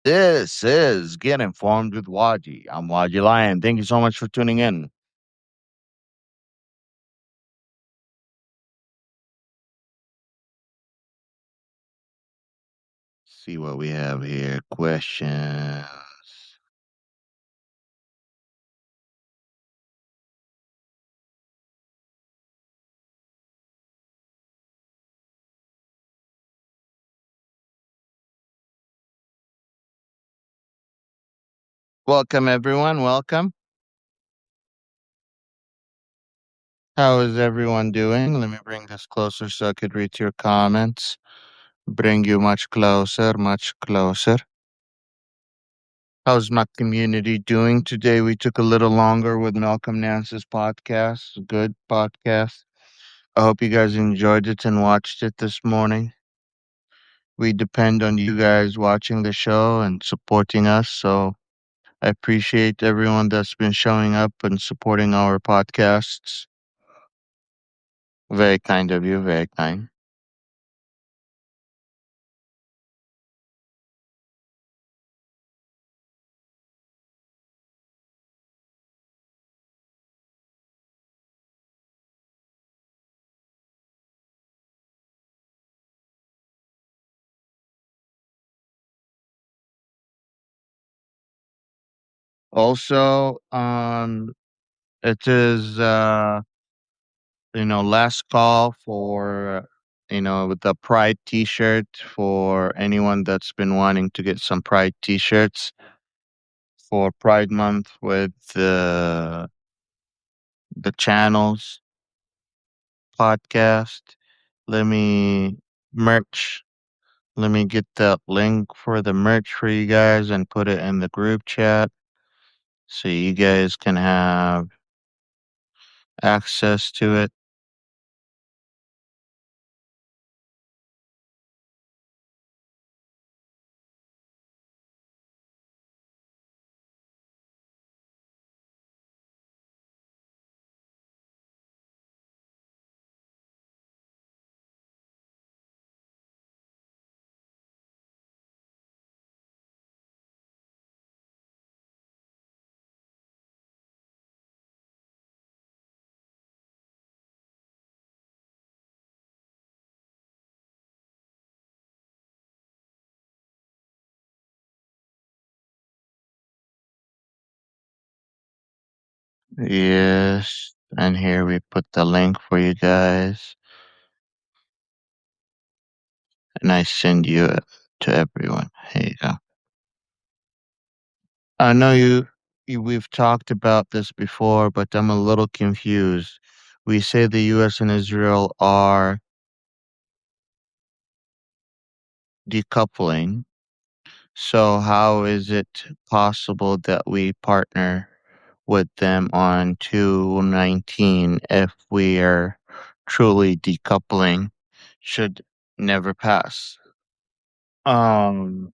This is Get Informed with Wajeeh. I'm Wajeeh Lion. Thank you so much for tuning in. See what we have here. Questions. Welcome, everyone. Welcome. How is everyone doing? Let me bring this closer so I could read your comments. Bring you much closer, much closer. How's my community doing today? We took a little longer with Malcolm Nance's podcast. Good podcast. I hope you guys enjoyed it and watched it this morning. We depend on you guys watching the show and supporting us. So I appreciate everyone that's been showing up and supporting our podcasts. Very kind of you, very kind. Also, it is last call for with the Pride T-shirt for anyone that's been wanting to get some Pride T-shirts for Pride Month with the channels podcast. Let me merch. Let me get that link for the merch for you guys and put it in the group chat so you guys can have access to it. Yes. And here we put the link for you guys. And I send you it to everyone. Here you go. I know we've talked about this before, but I'm a little confused. We say the US and Israel are decoupling. So how is it possible that we partner with them on 219 if we are truly decoupling should never pass? Um,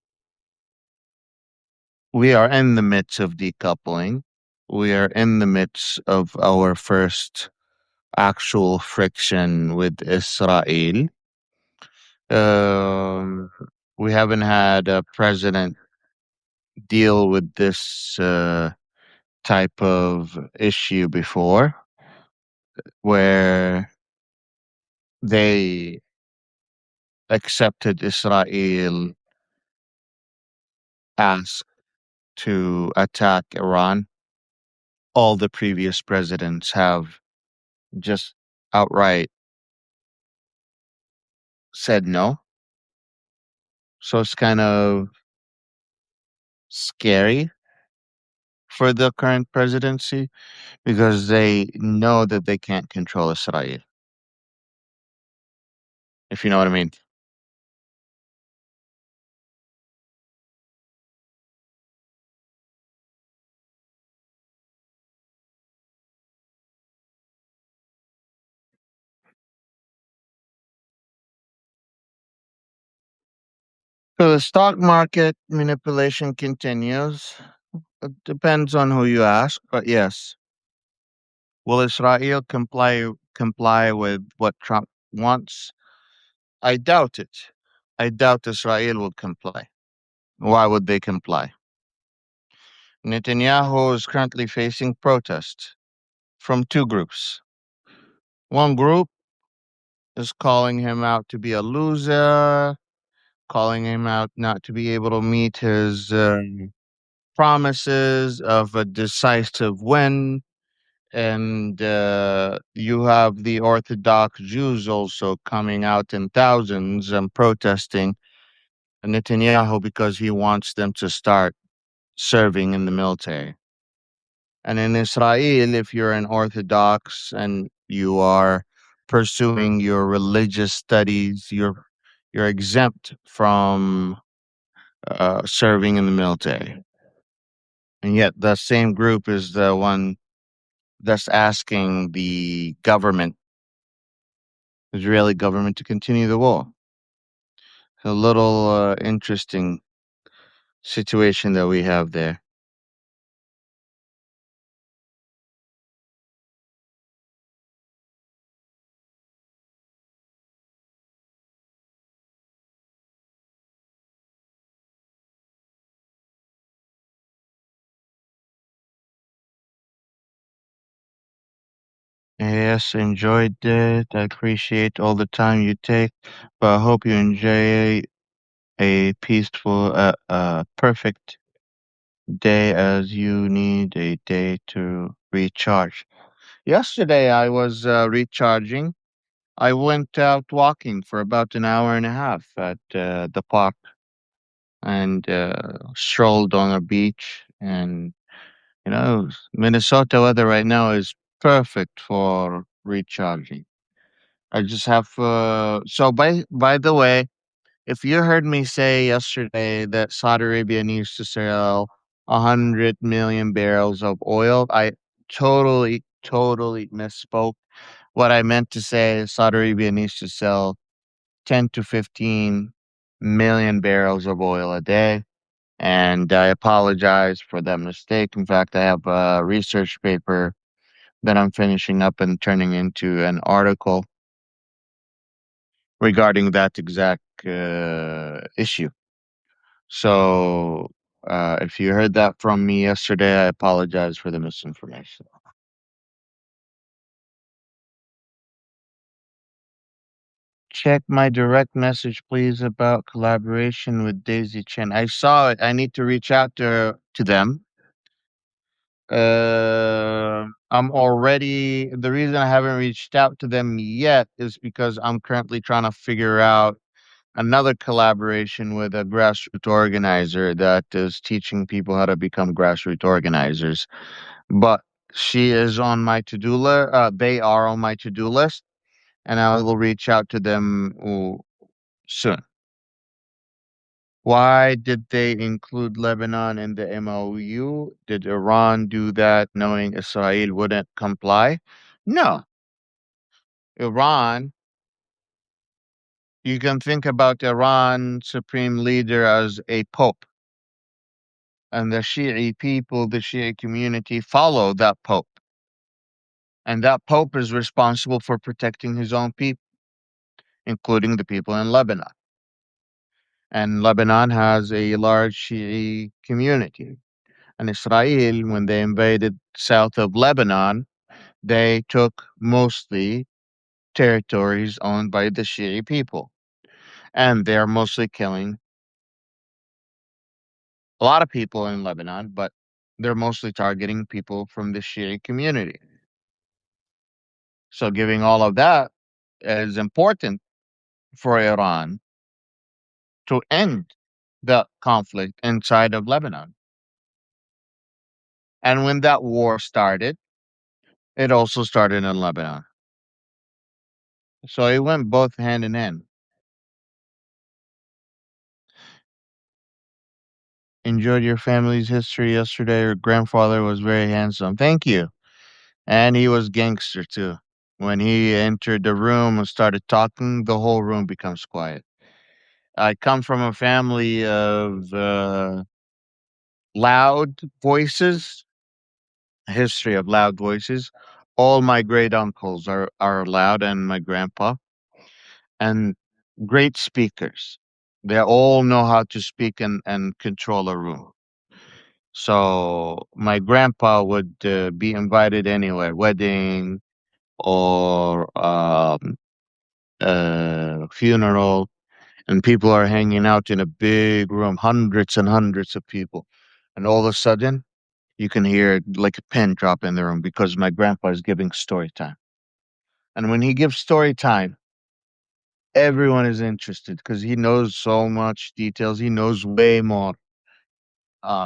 we are in the midst of decoupling. We are in the midst of our first actual friction with Israel. Um, we haven't had a president deal with this type of issue before where they accepted Israel asked to attack Iran. All the previous presidents have just outright said no. So it's kind of scary for the current presidency because they know that they can't control Israel, if you know what I mean. So the stock market manipulation continues. It depends on who you ask, but yes. Will Israel comply with what Trump wants? I doubt it. I doubt Israel will comply. Why would they comply? Netanyahu is currently facing protests from two groups. One group is calling him out to be a loser, calling him out not to be able to meet his promises of a decisive win. And you have the Orthodox Jews also coming out in thousands and protesting Netanyahu because he wants them to start serving in the military. And in Israel, if you're an Orthodox and you are pursuing your religious studies, you're exempt from serving in the military. And yet, the same group is the one that's asking the government, Israeli government, to continue the war. A little interesting situation that we have there. Yes, enjoyed it. I appreciate all the time you take, but I hope you enjoy a peaceful, perfect day as you need a day to recharge. Yesterday, I was recharging. I went out walking for about an hour and a half at the park and strolled on a beach. And, Minnesota weather right now is perfect for recharging. I just have, so by the way, if you heard me say yesterday that Saudi Arabia needs to sell 100 million barrels of oil, I totally misspoke. What I meant to say is Saudi Arabia needs to sell 10 to 15 million barrels of oil a day. And I apologize for that mistake. In fact, I have a research paper that I'm finishing up and turning into an article regarding that exact issue. So, if you heard that from me yesterday, I apologize for the misinformation. Check my direct message, please, about collaboration with Daisy Chen. I saw it. I need to reach out to them. I'm already. The reason I haven't reached out to them yet is because I'm currently trying to figure out another collaboration with a grassroots organizer that is teaching people how to become grassroots organizers. But she is on my to-do list. They are on my to-do list, and I will reach out to them soon. Why did they include Lebanon in the MOU? Did Iran do that knowing Israel wouldn't comply? No. Iran, you can think about Iran supreme leader as a pope, and the Shi'i people, the Shi'i community follow that pope. And that pope is responsible for protecting his own people, including the people in Lebanon. And Lebanon has a large Shi'i community. And Israel, when they invaded south of Lebanon, they took mostly territories owned by the Shi'i people. And they're mostly killing a lot of people in Lebanon, but they're mostly targeting people from the Shi'i community. So, giving all of that is important for Iran to end the conflict inside of Lebanon. And when that war started, it also started in Lebanon. So it went both hand in hand. Enjoyed your family's history yesterday. Your grandfather was very handsome. Thank you. And he was gangster too. When he entered the room and started talking, the whole room becomes quiet. I come from a family of loud voices, a history of loud voices. All my great uncles are loud, and my grandpa, and great speakers. They all know how to speak and control a room. So my grandpa would be invited anywhere, wedding or funeral, and people are hanging out in a big room, hundreds and hundreds of people. And all of a sudden, you can hear like a pin drop in the room because my grandpa is giving story time. And when he gives story time, everyone is interested because he knows so much details. He knows way more.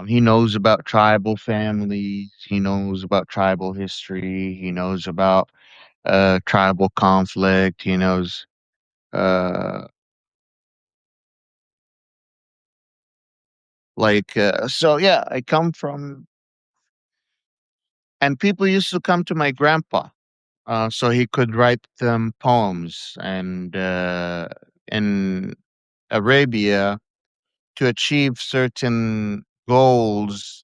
He knows about tribal families. He knows about tribal history. He knows about tribal conflict. He knows, uh, so yeah, I come from, and people used to come to my grandpa so he could write them poems. And in Arabia, to achieve certain goals,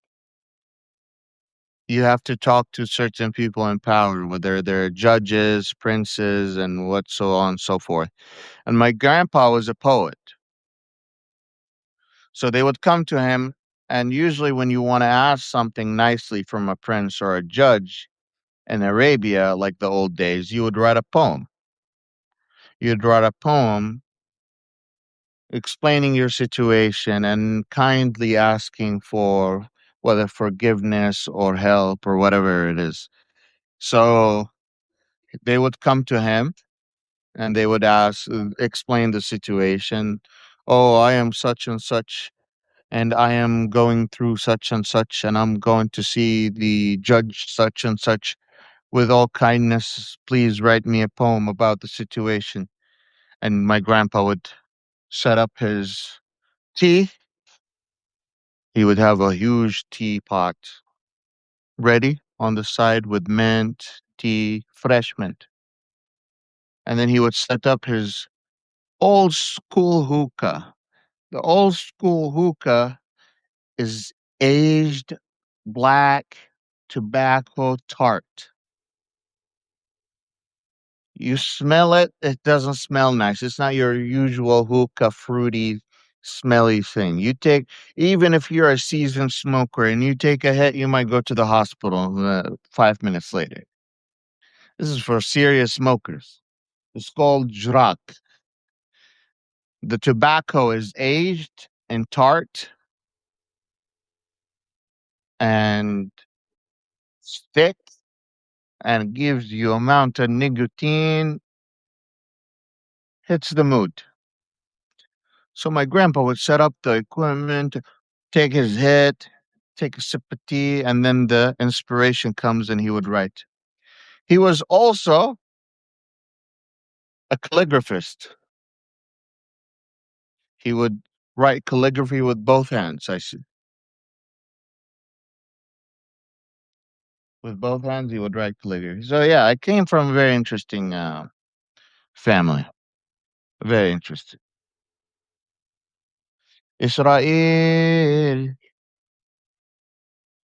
you have to talk to certain people in power, whether they're judges, princes, and what so on and so forth. And my grandpa was a poet. So they would come to him, and usually when you want to ask something nicely from a prince or a judge in Arabia, like the old days, you would write a poem. You'd write a poem explaining your situation and kindly asking for whether forgiveness or help or whatever it is. So they would come to him and they would explain the situation. Oh, I am such and such, and I am going through such and such, and I'm going to see the judge such and such. With all kindness, please write me a poem about the situation. And my grandpa would set up his tea. He would have a huge teapot ready on the side with mint, tea, fresh mint. And then he would set up his old school hookah. The old school hookah is aged black tobacco tart. You smell it, it doesn't smell nice. It's not your usual hookah fruity smelly thing. Even if you're a seasoned smoker and you take a hit, you might go to the hospital 5 minutes later. This is for serious smokers. It's called jrak. The tobacco is aged and tart and thick and gives you amount of nicotine, hits the mood. So my grandpa would set up the equipment, take his hit, take a sip of tea, and then the inspiration comes and he would write. He was also a calligraphist. He would write calligraphy with both hands, I see. With both hands, he would write calligraphy. So yeah, I came from a very interesting family. Very interesting. Israel,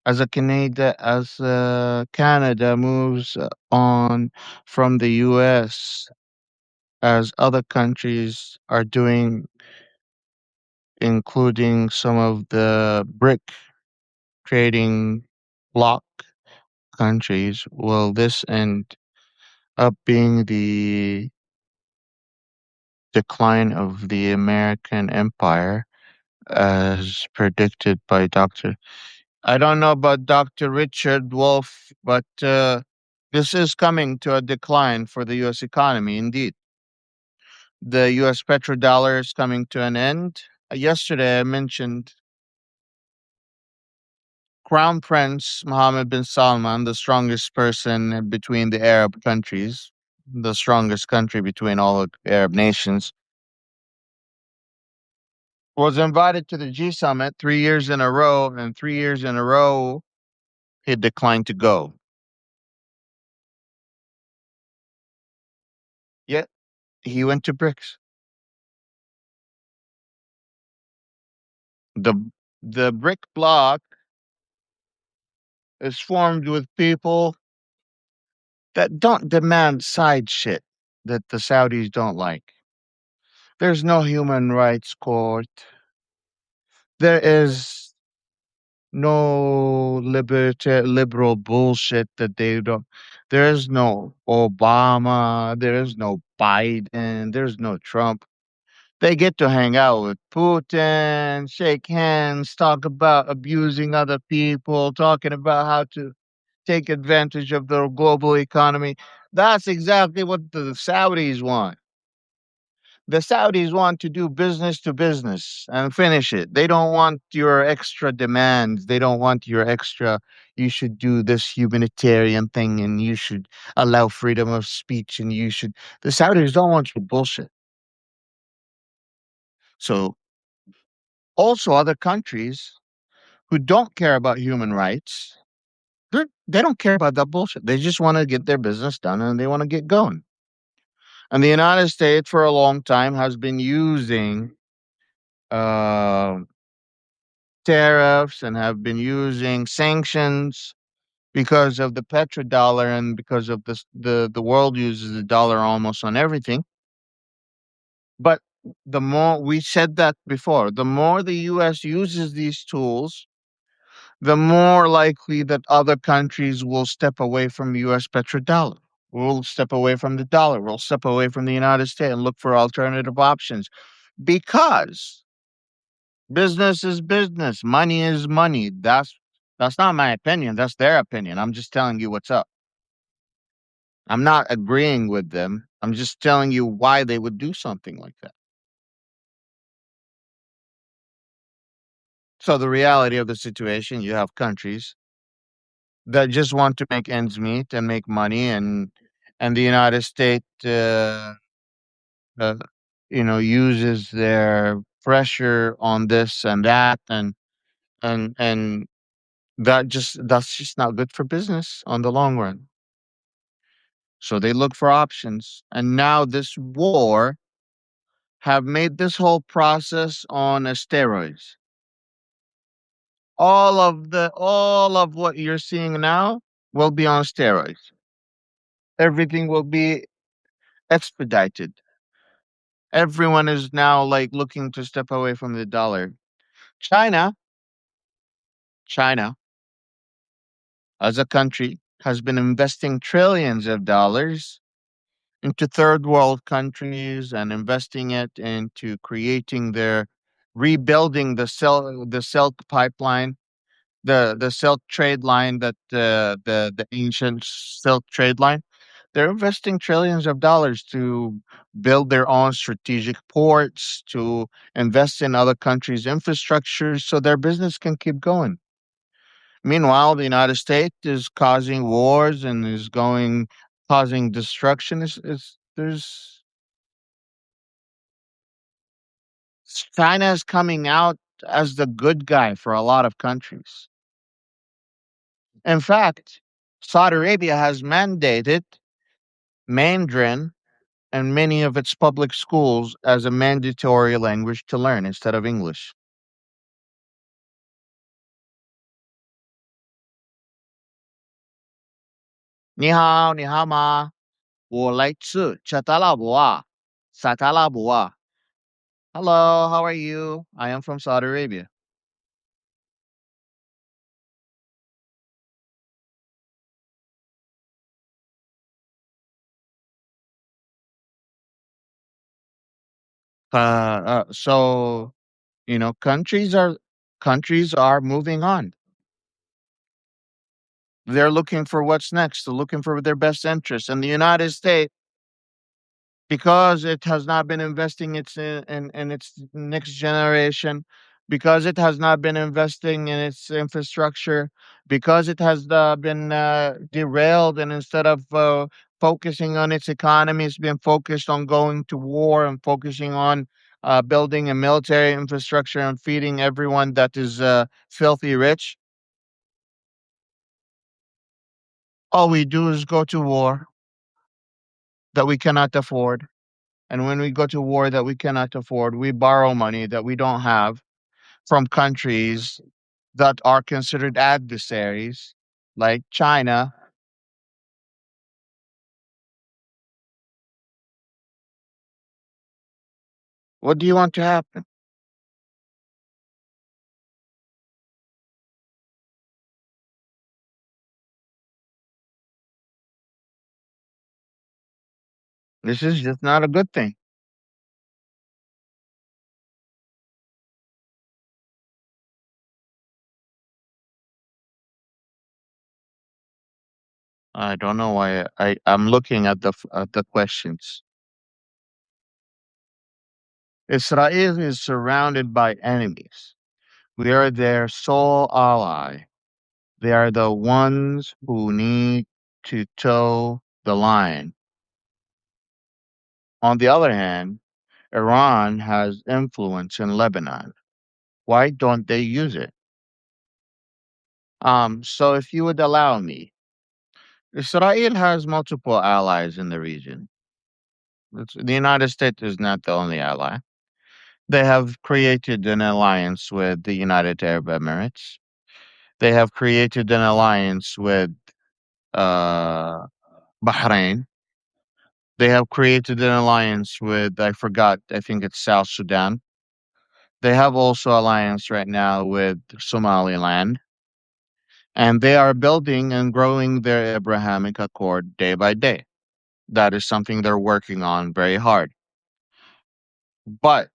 as Canada moves on from the U.S., as other countries are doing, including some of the BRIC trading bloc countries, will this end up being the decline of the American empire as predicted by Dr. I don't know about Dr. Richard Wolf, but this is coming to a decline for the U.S. economy. Indeed, the U.S. petrodollar is coming to an end. Yesterday, I mentioned Crown Prince Mohammed bin Salman, the strongest person between the Arab countries, the strongest country between all Arab nations, was invited to the G Summit 3 years in a row, and 3 years in a row, he declined to go. Yet, he went to BRICS. The, the BRIC bloc is formed with people that don't demand side shit that the Saudis don't like. There's no human rights court. There is no liberal bullshit that they don't. There is no Obama. There is no Biden. There's no Trump. They get to hang out with Putin, shake hands, talk about abusing other people, talking about how to take advantage of the global economy. That's exactly what the Saudis want. The Saudis want to do business to business and finish it. They don't want your extra demands. They don't want your extra, you should do this humanitarian thing and you should allow freedom of speech and you should. The Saudis don't want your bullshit. So, also, other countries who don't care about human rights, they don't care about that bullshit. They just want to get their business done and they want to get going. And the United States, for a long time, has been using uh, tariffs and have been using sanctions because of the petrodollar and because of the world uses the dollar almost on everything. But the more we said that before, the more the US uses these tools, the more likely that other countries will step away from US petrodollar. We'll step away from the dollar. We'll step away from the United States and look for alternative options because business is business. Money is money. That's not my opinion. That's their opinion. I'm just telling you what's up. I'm not agreeing with them. I'm just telling you why they would do something like that. So the reality of the situation, you have countries that just want to make ends meet and make money, and the United States, uh, uses their pressure on this and that, and that's just not good for business on the long run. So they look for options. And now this war have made this whole process on a steroids. All of what you're seeing now will be on steroids. Everything will be expedited. Everyone is now like looking to step away from the dollar. China, China as a country has been investing trillions of dollars into third world countries and investing it into creating their rebuilding the silk pipeline, the silk trade line, that the ancient silk trade line. They're investing trillions of dollars to build their own strategic ports, to invest in other countries' infrastructure so their business can keep going. Meanwhile, the United States is causing wars and is going causing destruction. Is there's China is coming out as the good guy for a lot of countries. In fact, Saudi Arabia has mandated Mandarin in many of its public schools as a mandatory language to learn instead of English. 你好，你好吗？我来自沙特阿拉伯啊。Hello, how are you? I am from Saudi Arabia. So countries are moving on. They're looking for what's next. They're looking for their best interests. And the United States, because it has not been investing in its next generation, because it has not been investing in its infrastructure, because it has been derailed, and instead of focusing on its economy, it's been focused on going to war and focusing on building a military infrastructure and feeding everyone that is filthy rich. All we do is go to war that we cannot afford. And when we go to war that we cannot afford, we borrow money that we don't have from countries that are considered adversaries, like China. What do you want to happen? This is just not a good thing. I don't know why I'm looking at the questions. Israel is surrounded by enemies. We are their sole ally. They are the ones who need to toe the line. On the other hand, Iran has influence in Lebanon. Why don't they use it? So if you would allow me, Israel has multiple allies in the region. The United States is not the only ally. They have created an alliance with the United Arab Emirates. They have created an alliance with uh, Bahrain. They have created an alliance with, I forgot, I think it's South Sudan. They have also alliance right now with Somaliland. And they are building and growing their Abrahamic Accord day by day. That is something they're working on very hard. But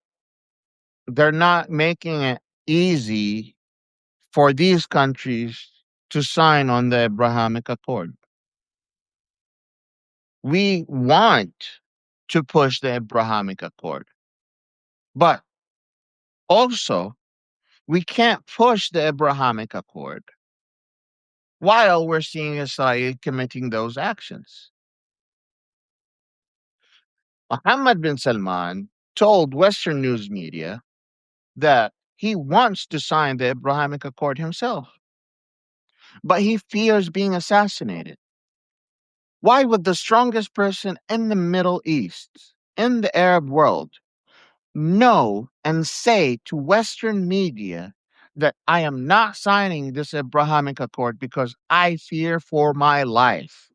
they're not making it easy for these countries to sign on the Abrahamic Accord. We want to push the Abrahamic Accord, but also we can't push the Abrahamic Accord while we're seeing Israel committing those actions. Mohammed bin Salman told Western news media that he wants to sign the Abrahamic Accord himself, but he fears being assassinated. Why would the strongest person in the Middle East, in the Arab world, know and say to Western media that I am not signing this Abrahamic Accord because I fear for my life?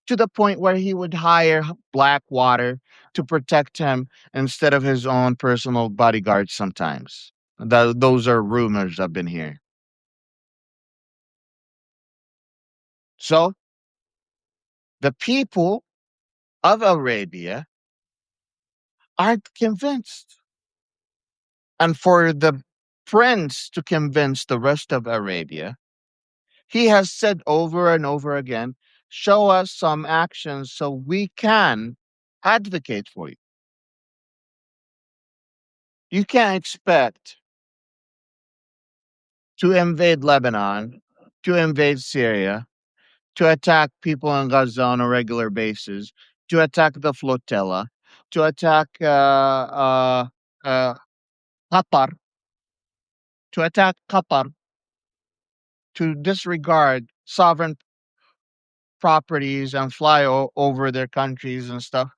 To the point where he would hire Blackwater to protect him instead of his own personal bodyguards sometimes. Those are rumors I've been hearing. So the people of Arabia aren't convinced. And for the prince to convince the rest of Arabia, he has said over and over again, show us some actions so we can advocate for you. You can't expect to invade Lebanon, to invade Syria, to attack people in Gaza on a regular basis, to attack the flotilla, to attack uh, Qatar, to attack Qatar, to disregard sovereign properties and fly over their countries and stuff.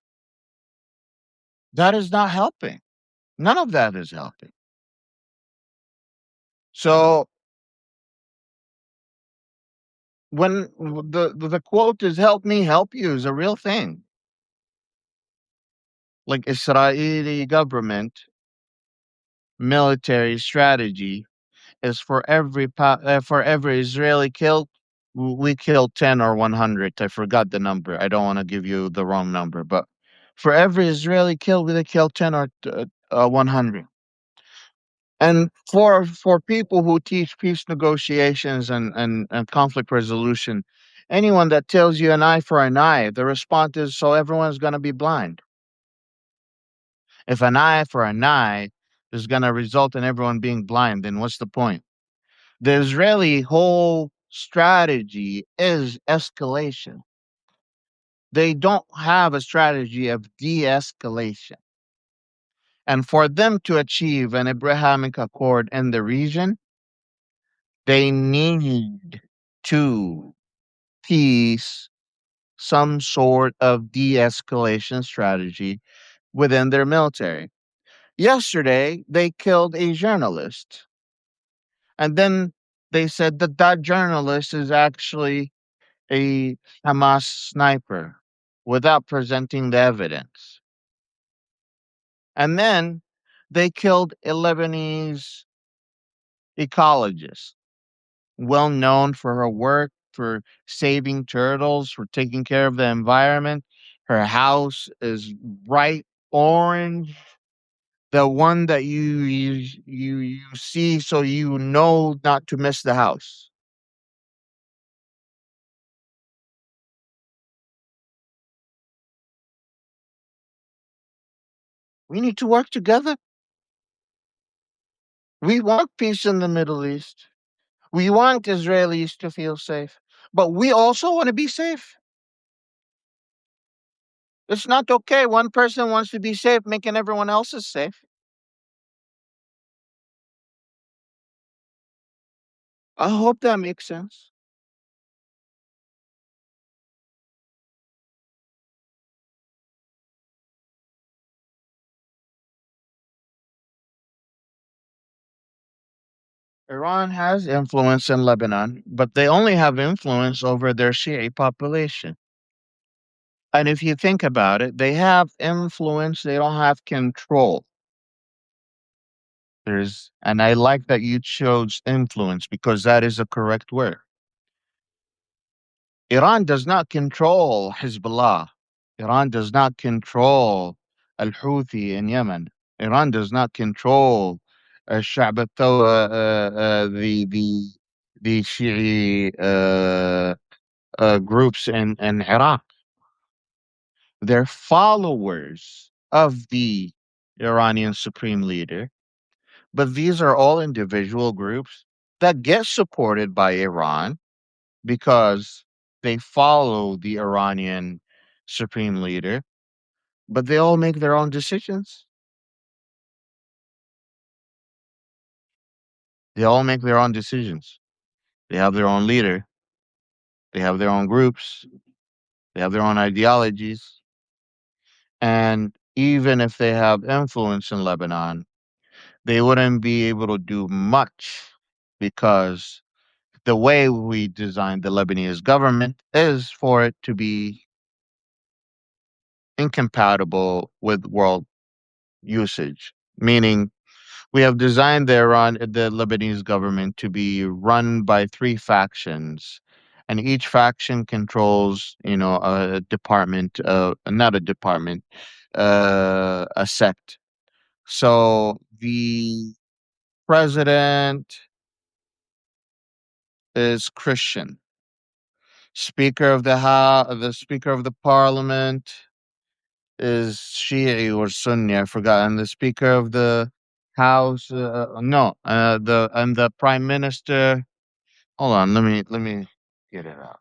That is not helping. None of that is helping. So when the quote is "help me help you" is a real thing. Like Israeli government military strategy is for every Israeli killed, we killed 10 or 100. I forgot the number. I don't want to give you the wrong number, but for every Israeli killed, we kill 10 or 100. And for people who teach peace negotiations and conflict resolution, anyone that tells you an eye for an eye, the response is so everyone's going to be blind. If an eye for an eye is going to result in everyone being blind, then what's the point? The Israeli whole strategy is escalation. They don't have a strategy of de escalation. And for them to achieve an Abrahamic Accord in the region, they need to piece some sort of de escalation strategy within their military. Yesterday, they killed a journalist. And then they said that that journalist is actually a Hamas sniper without presenting the evidence. And then they killed a Lebanese ecologist, well known for her work, for saving turtles, for taking care of the environment. Her house is bright orange, the one that you see so you know not to miss the house. We need to work together. We want peace in the Middle East. We want Israelis to feel safe, but we also want to be safe. It's not okay. One person wants to be safe, making everyone else is safe. I hope that makes sense. Iran has influence in Lebanon, but they only have influence over their Shi'i population. And if you think about it, they have influence, they don't have control. And I like that you chose influence because that is a correct word. Iran does not control Hezbollah. Iran does not control Al Houthi in Yemen. Iran does not control الشعب the Shi'i groups in Iraq. They're followers of the Iranian supreme leader, but these are all individual groups that get supported by Iran because they follow the Iranian supreme leader, but they all make their own decisions. They all make their own decisions. They have their own leader, they have their own groups, they have their own ideologies. And even if they have influence in Lebanon, they wouldn't be able to do much because the way we designed the Lebanese government is for it to be incompatible with world usage, meaning we have designed the Lebanese government to be run by three factions, and each faction controls, a department, not a department, a sect. So the president is Christian. The Speaker of the Parliament is Shi'i or Sunni. I forgot. And the Speaker of the House, no, the Prime Minister. Hold on, let me get it out.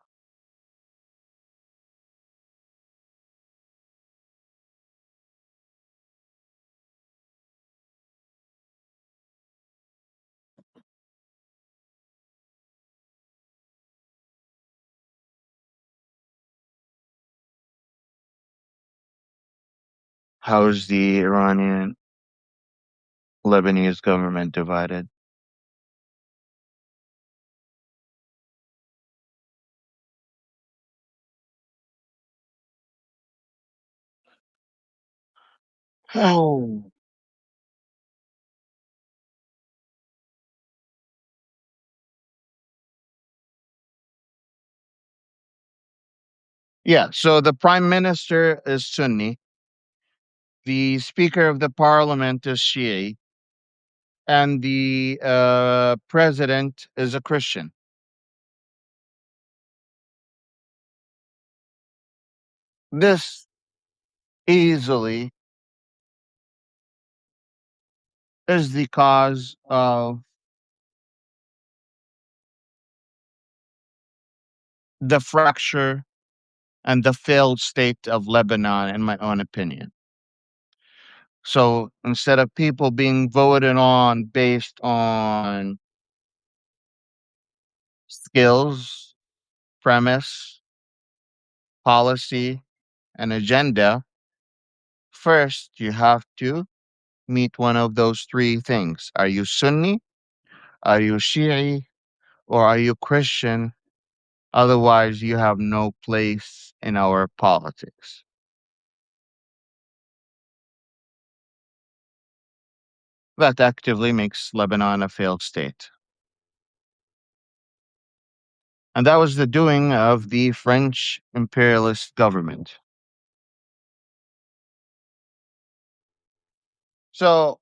How is the Iranian Lebanese government divided? Oh, yeah. So the Prime Minister is Sunni. The Speaker of the Parliament is Shi'i, and the president is a Christian. This easily is the cause of the fracture and the failed state of Lebanon, in my own opinion. So instead of people being voted on based on skills, premise, policy, and agenda, first you have to meet one of those three things. Are you Sunni? Are you Shi'i? Or are you Christian? Otherwise, you have no place in our politics. that actively makes Lebanon a failed state. And that was the doing of the French imperialist government. So,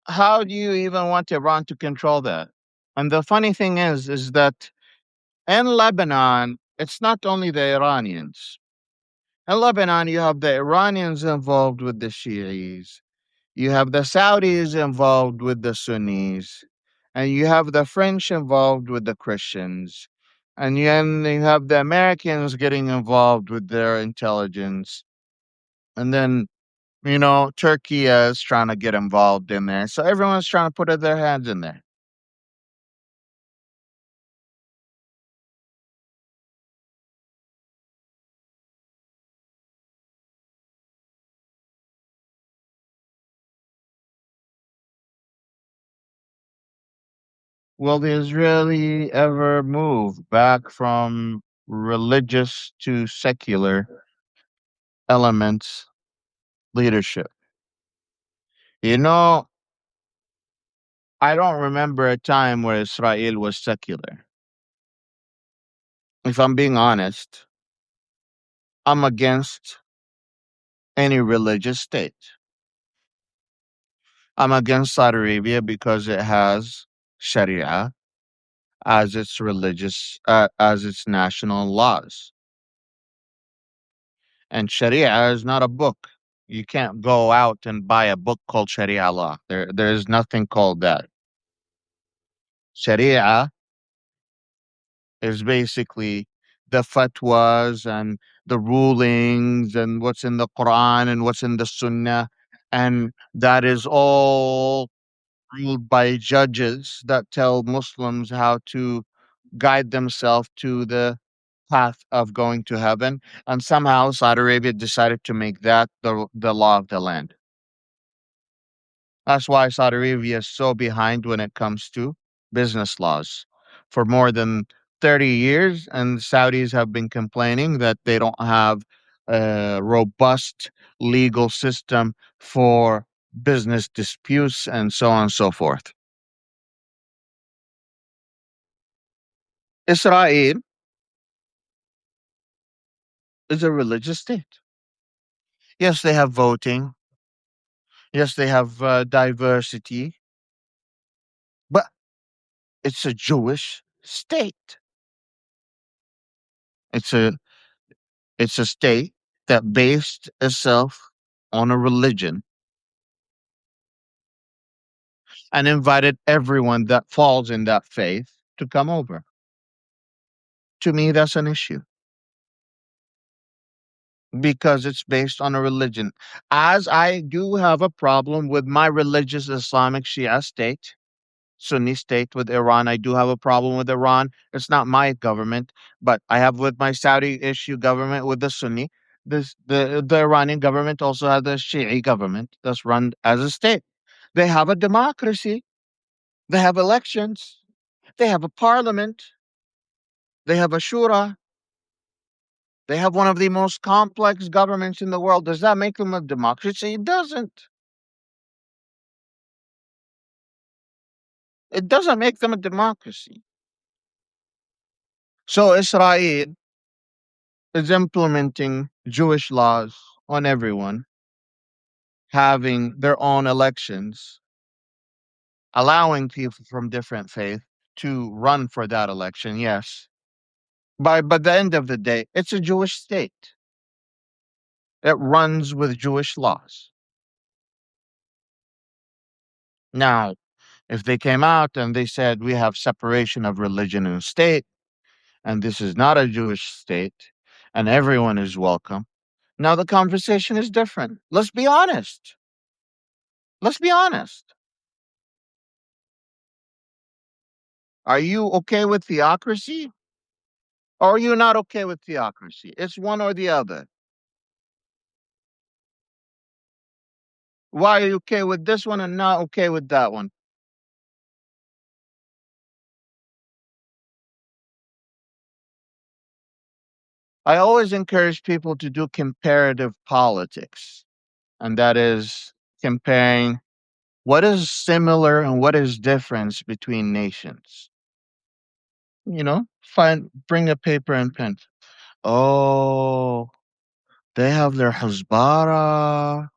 how do you even want Iran to control that? And the funny thing is that in Lebanon, it's not only the Iranians. In Lebanon, you have the Iranians involved with the Shiis, you have the Saudis involved with the Sunnis, and you have the French involved with the Christians, and then you have the Americans getting involved with their intelligence, and then Turkey is trying to get involved in there. So everyone's trying to put their hands in there. Will the Israeli ever move back from religious to secular elements leadership? You know, I don't remember a time where Israel was secular. If I'm being honest, I'm against any religious state. I'm against Saudi Arabia because it has Sharia as its as its national laws. And Sharia is not a book. You can't go out and buy a book called Sharia law. There is nothing called that. Sharia is basically the fatwas and the rulings and what's in the Quran and what's in the Sunnah. And that is all ruled by judges that tell Muslims how to guide themselves to the path of going to heaven. And somehow Saudi Arabia decided to make that the law of the land. That's why Saudi Arabia is so behind when it comes to business laws. For more than 30 years, and Saudis have been complaining that they don't have a robust legal system for business disputes and so on and so forth. Israel is a religious state. Yes, they have voting. Yes, they have diversity, but it's a Jewish state. It's a It's a state that based itself on a religion and invited everyone that falls in that faith to come over. To me, that's an issue because it's based on a religion. As I do have a problem with my religious Islamic Shia state, Sunni state with Iran. I do have a problem with Iran. It's not my government, but I have with my Saudi issue government with the Sunni. The Iranian government also has the Shi'i government that's run as a state. They have a democracy. They have elections. They have a parliament. They have a shura. They have one of the most complex governments in the world. Does that make them a democracy? It doesn't. It doesn't make them a democracy. So Israel is implementing Jewish laws on everyone, having their own elections, allowing people from different faith to run for that election, yes. But the end of the day, it's a Jewish state. It runs with Jewish laws. Now, if they came out and they said we have separation of religion and state, and this is not a Jewish state, and everyone is welcome, now the conversation is different. Let's be honest. Let's be honest. Are you okay with theocracy? Or are you not okay with theocracy? It's one or the other. Why are you okay with this one and not okay with that one? I always encourage people to do comparative politics, and that is comparing What is similar and what is difference between nations? Bring a paper and pen. Oh, they have their Hezbollah.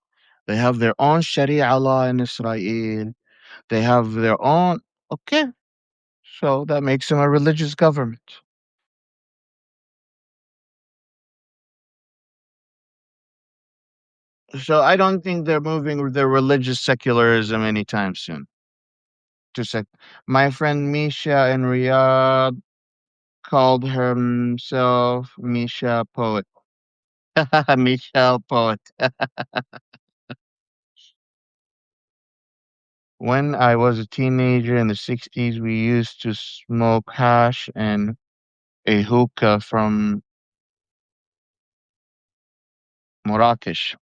They have their own Sharia law in Israel. They have their own. Okay, so that makes them a religious government. So I don't think they're moving their religious secularism anytime soon. Just like my friend Misha in Riyadh called himself Misha Poet. Michelle Poet. When I was a teenager in the 60s, we used to smoke hash and a hookah from Marrakesh.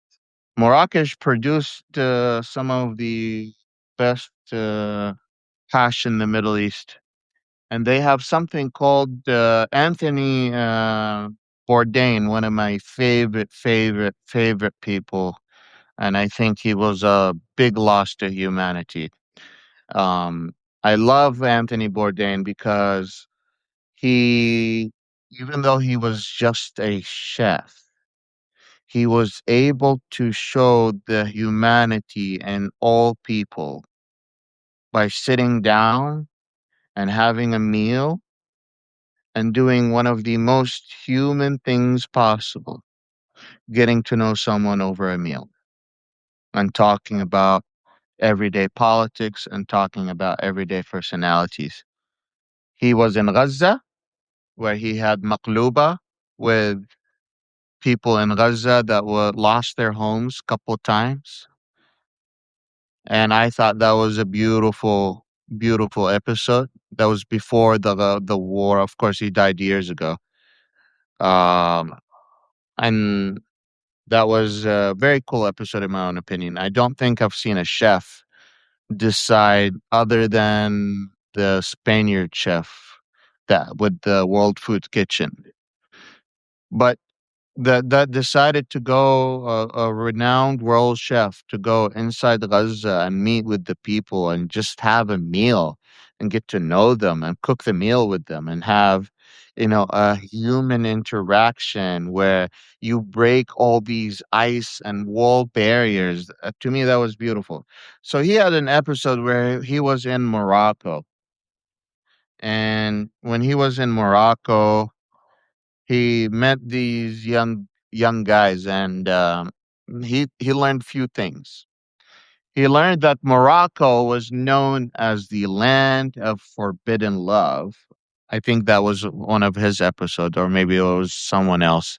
Marrakesh produced some of the best hash in the Middle East. And they have something called Anthony Bourdain, one of my favorite people. And I think he was a big loss to humanity. Um, I love Anthony Bourdain because he, even though he was just a chef, he was able to show the humanity in all people by sitting down and having a meal and doing one of the most human things possible, getting to know someone over a meal and talking about everyday politics and talking about everyday personalities. He was in Gaza, where he had maqluba with people in Gaza that were lost their homes couple times. And I thought that was a beautiful episode. That was before the war. Of course, he died years ago. Um, and that was a very cool episode, in my own opinion. I don't think I've seen a chef decide, other than the Spaniard chef that with the World Food Kitchen, but that decided to go, a renowned world chef, to go inside Gaza and meet with the people and just have a meal and get to know them and cook the meal with them and have, a human interaction where you break all these ice and wall barriers. To me, that was beautiful. So he had an episode where he was in Morocco, and when he was in Morocco, he met these young guys, and he learned few things. He learned that Morocco was known as the land of forbidden love. I think that was one of his episodes, or maybe it was someone else.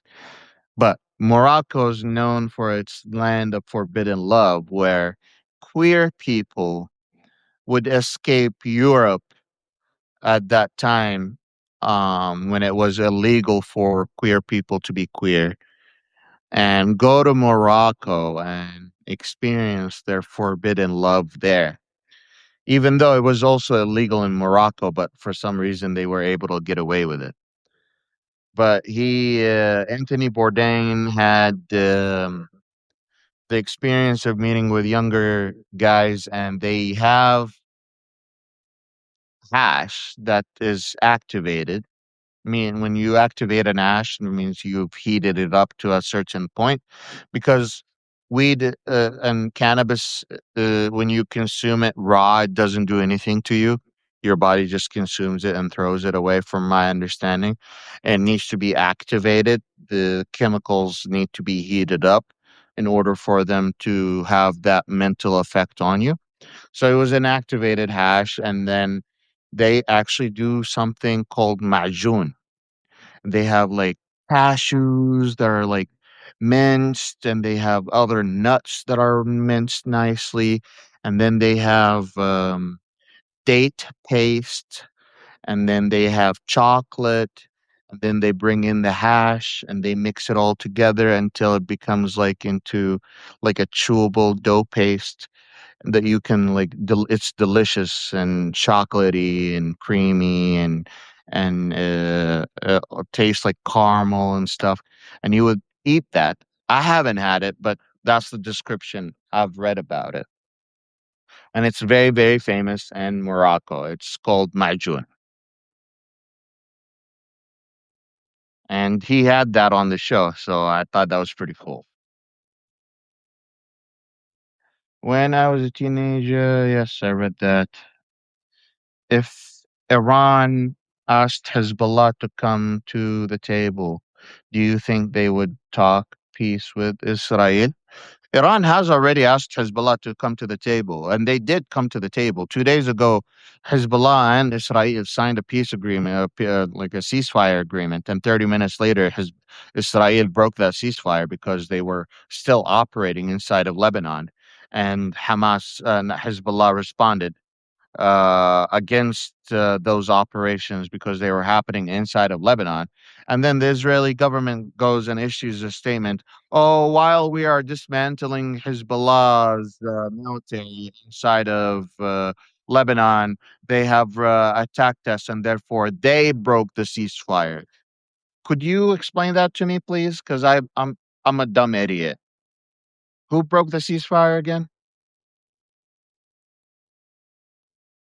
But Morocco is known for its land of forbidden love, where queer people would escape Europe at that time, when it was illegal for queer people to be queer, and go to Morocco and experience their forbidden love there. Even though it was also illegal in Morocco, but for some reason they were able to get away with it. But Anthony Bourdain had the experience of meeting with younger guys, and they have hash that is activated. When you activate an ash, it means you've heated it up to a certain point, because weed and cannabis, when you consume it raw, it doesn't do anything to you. Your body just consumes it and throws it away, from my understanding. It needs to be activated. The chemicals need to be heated up in order for them to have that mental effect on you. So it was an activated hash, and then they actually do something called ma'joon. They have like cashews that are like minced, and they have other nuts that are minced nicely. And then they have date paste, and then they have chocolate. And then they bring in the hash and they mix it all together until it becomes like into like a chewable dough paste that you can like it's delicious and chocolatey and creamy, and tastes like caramel and stuff, and you would eat that. I haven't had it, but that's the description I've read about it. and it's very, very famous in Morocco. It's called Majun, and he had that on the show, so I thought that was pretty cool. When I was a teenager, yes, I read that. If Iran asked Hezbollah to come to the table, do you think they would talk peace with Israel? Iran has already asked Hezbollah to come to the table, and they did come to the table. 2 days ago, Hezbollah and Israel signed a peace agreement, like a ceasefire agreement, and 30 minutes later, Israel broke that ceasefire because they were still operating inside of Lebanon, and Hamas and Hezbollah responded against those operations because they were happening inside of Lebanon. And then the Israeli government goes and issues a statement. Oh, while we are dismantling Hezbollah's military inside of Lebanon, they have attacked us, and therefore they broke the ceasefire. Could you explain that to me, please? Because I'm a dumb idiot. Who broke the ceasefire again?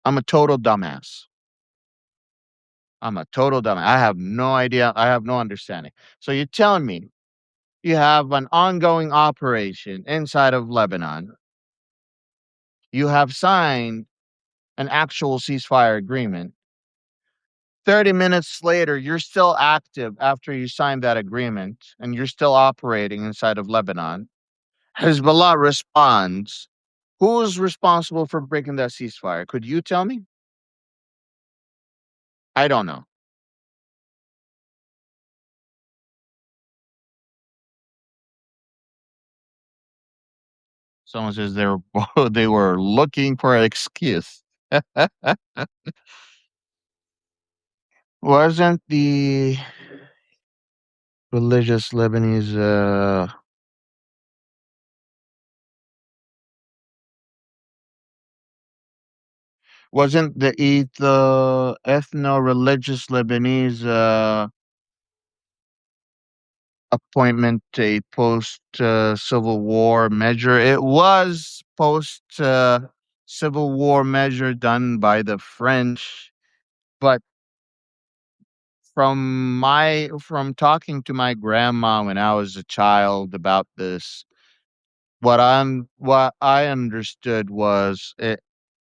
I'm a total dumbass. I'm a total dumb. I have no idea. I have no understanding. So you're telling me you have an ongoing operation inside of Lebanon. You have signed an actual ceasefire agreement. 30 minutes later, you're still active after you signed that agreement and you're still operating inside of Lebanon. Hezbollah responds. Who's responsible for breaking that ceasefire? Could you tell me? I don't know. Someone says they were they were looking for an excuse. Wasn't the religious Lebanese wasn't the ethno-religious Lebanese appointment a post Civil War measure? It was post Civil War measure done by the French, but from talking to my grandma when I was a child about this, what I understood was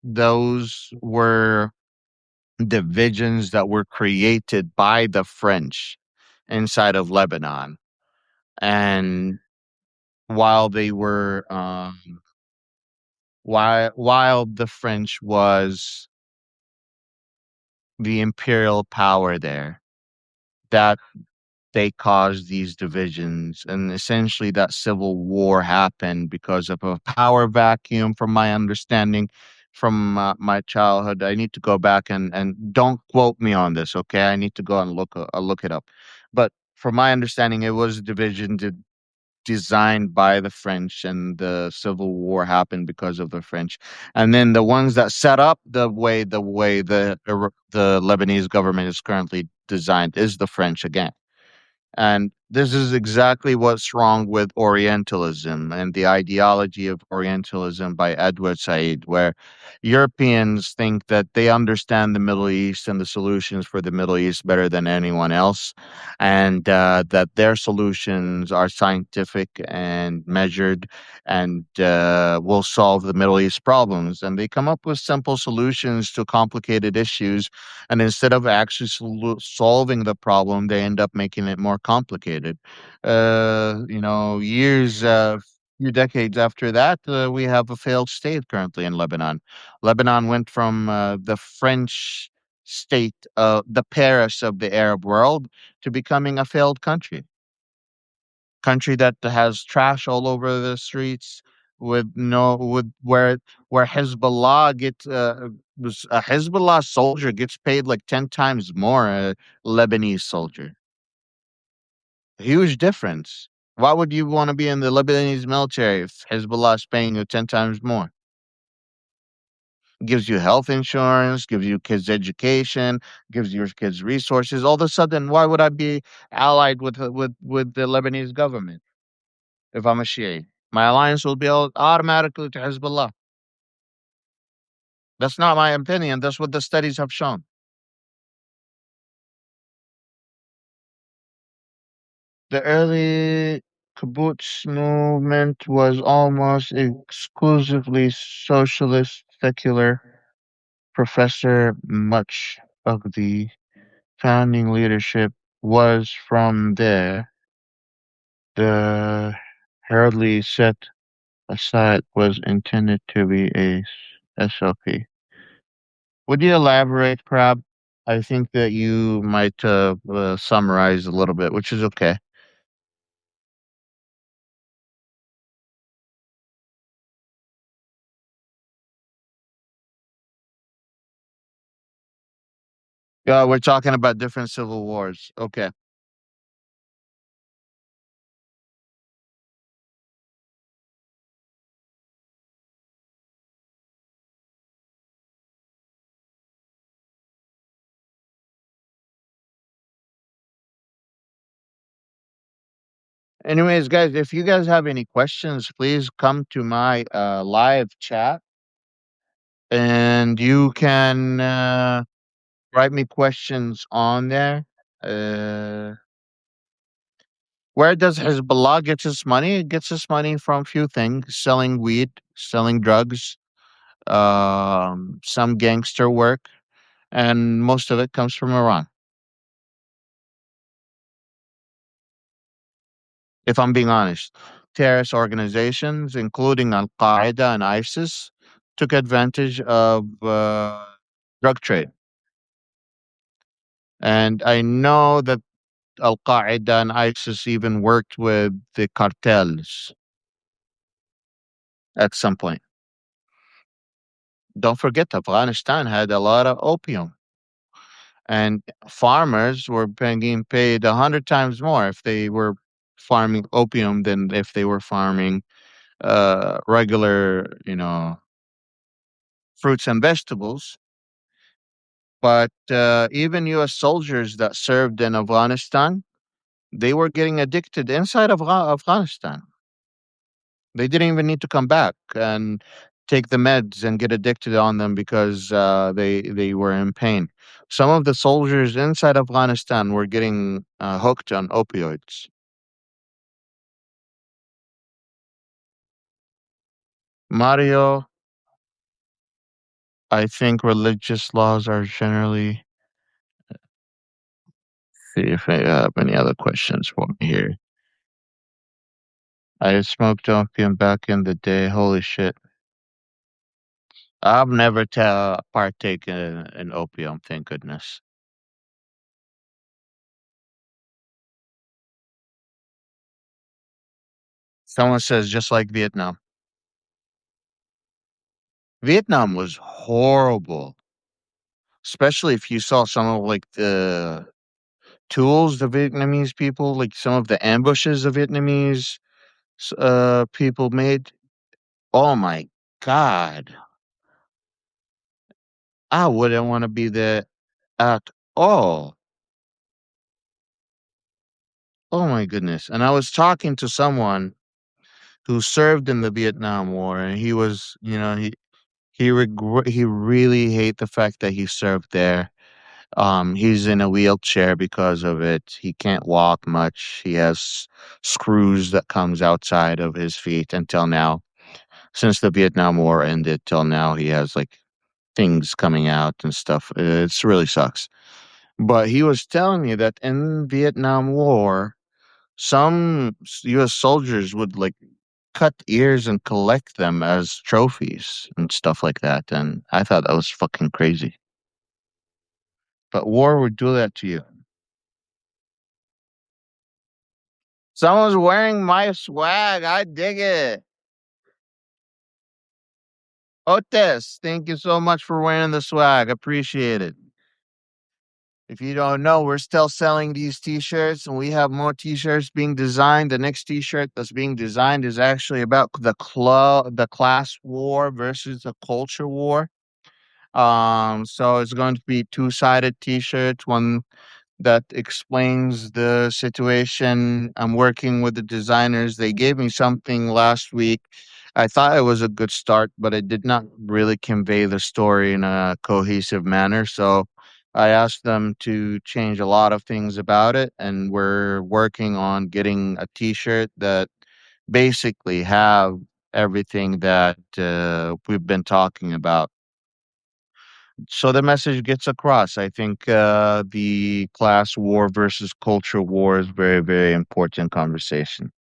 those were divisions that were created by the French inside of Lebanon. And while they were while the French was the imperial power there, that they caused these divisions, and essentially that civil war happened because of a power vacuum, from my understanding, from my childhood. I need to go back and don't quote me on this, okay? I need to go and look it up. But from my understanding, it was a division designed by the French, and the civil war happened because of the French. And then the ones that set up the way the Lebanese government is currently designed is the French again. And this is exactly what's wrong with Orientalism and the ideology of Orientalism by Edward Said, where Europeans think that they understand the Middle East and the solutions for the Middle East better than anyone else, and that their solutions are scientific and measured and will solve the Middle East problems. And they come up with simple solutions to complicated issues, and instead of actually solving the problem, they end up making it more complicated. Years, few decades after that, we have a failed state currently in Lebanon. Lebanon went from the French state, the Paris of the Arab world, to becoming a failed country that has trash all over the streets, with no with where Hezbollah gets a Hezbollah soldier gets paid like 10 times more a Lebanese soldier. Huge difference. Why would you want to be in the Lebanese military if Hezbollah is paying you 10 times more? Gives you health insurance, gives you kids education, gives your kids resources. All of a sudden, why would I be allied with the Lebanese government? If I'm a Shiite, my alliance will be automatically to Hezbollah. That's not my opinion. That's what the studies have shown. The early kibbutz movement was almost exclusively socialist, secular. Professor, much of the founding leadership was from there. The hurriedly set aside was intended to be a SLP. Would you elaborate, Crab? I think that you might summarize a little bit, which is okay. We're talking about different civil wars. Okay. Anyways, guys, if you guys have any questions, please come to my live chat and you can write me questions on there. Uh, where does Hezbollah get its money? It gets its money from few things: selling weed, selling drugs, some gangster work, and most of it comes from Iran. If I'm being honest, terrorist organizations, including Al Qaeda and ISIS, took advantage of drug trade. And I know that Al Qaeda and ISIS even worked with the cartels at some point. Don't forget, Afghanistan had a lot of opium, and farmers were being paid 100 times more if they were farming opium than if they were farming regular, fruits and vegetables. But even U.S. soldiers that served in Afghanistan, they were getting addicted inside of Afghanistan. They didn't even need to come back and take the meds and get addicted on them because they were in pain. Some of the soldiers inside Afghanistan were getting hooked on opioids. Mario, I think religious laws are generally. See if I have any other questions for me here. I smoked opium back in the day. Holy shit. I've never partake in opium, thank goodness. Someone says just like Vietnam. Vietnam was horrible, especially if you saw some of like the tools the Vietnamese people, like some of the ambushes the Vietnamese people made. Oh my god, I wouldn't want to be there at all. Oh my goodness! And I was talking to someone who served in the Vietnam War, and he was, he really hate the fact that he served there. He's in a wheelchair because of it. He can't walk much. He has screws that comes outside of his feet until now. Since the Vietnam War ended till now, he has like things coming out and stuff. It's really sucks. But he was telling me that in Vietnam War, some U.S. soldiers would like cut ears and collect them as trophies and stuff like that. And I thought that was fucking crazy. But war would do that to you. Someone's wearing my swag. I dig it. Otis, thank you so much for wearing the swag. Appreciate it. If you don't know, we're still selling these t-shirts and we have more t-shirts being designed. The next t-shirt that's being designed is actually about the class war versus the culture war. So it's going to be two-sided t-shirts, one that explains the situation. I'm working with the designers. They gave me something last week. I thought it was a good start, but it did not really convey the story in a cohesive manner. So I asked them to change a lot of things about it, and we're working on getting a T-shirt that basically have everything that we've been talking about. So the message gets across. I think the class war versus culture war is very, very important conversation.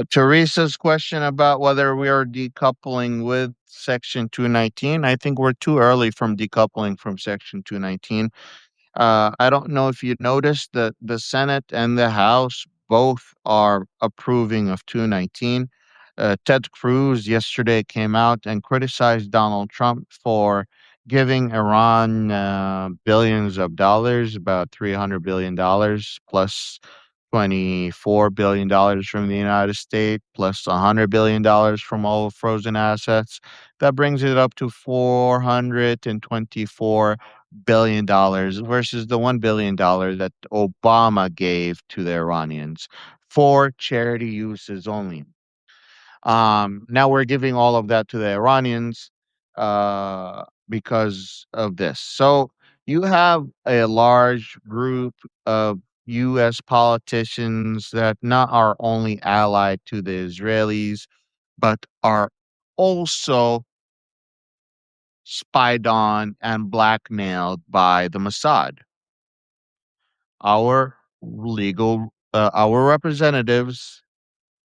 Teresa's question about whether we are decoupling with Section 219, I think we're too early from decoupling from Section 219. I don't know if you noticed that the Senate and the House both are approving of 219. Ted Cruz yesterday came out and criticized Donald Trump for giving Iran billions of dollars, about $300 billion plus $24 billion from the United States, plus $100 billion from all frozen assets. That brings it up to $424 billion versus the $1 billion that Obama gave to the Iranians for charity uses only. Now we're giving all of that to the Iranians because of this. So you have a large group of U.S. politicians that not are only allied to the Israelis, but are also spied on and blackmailed by the Mossad. Our representatives,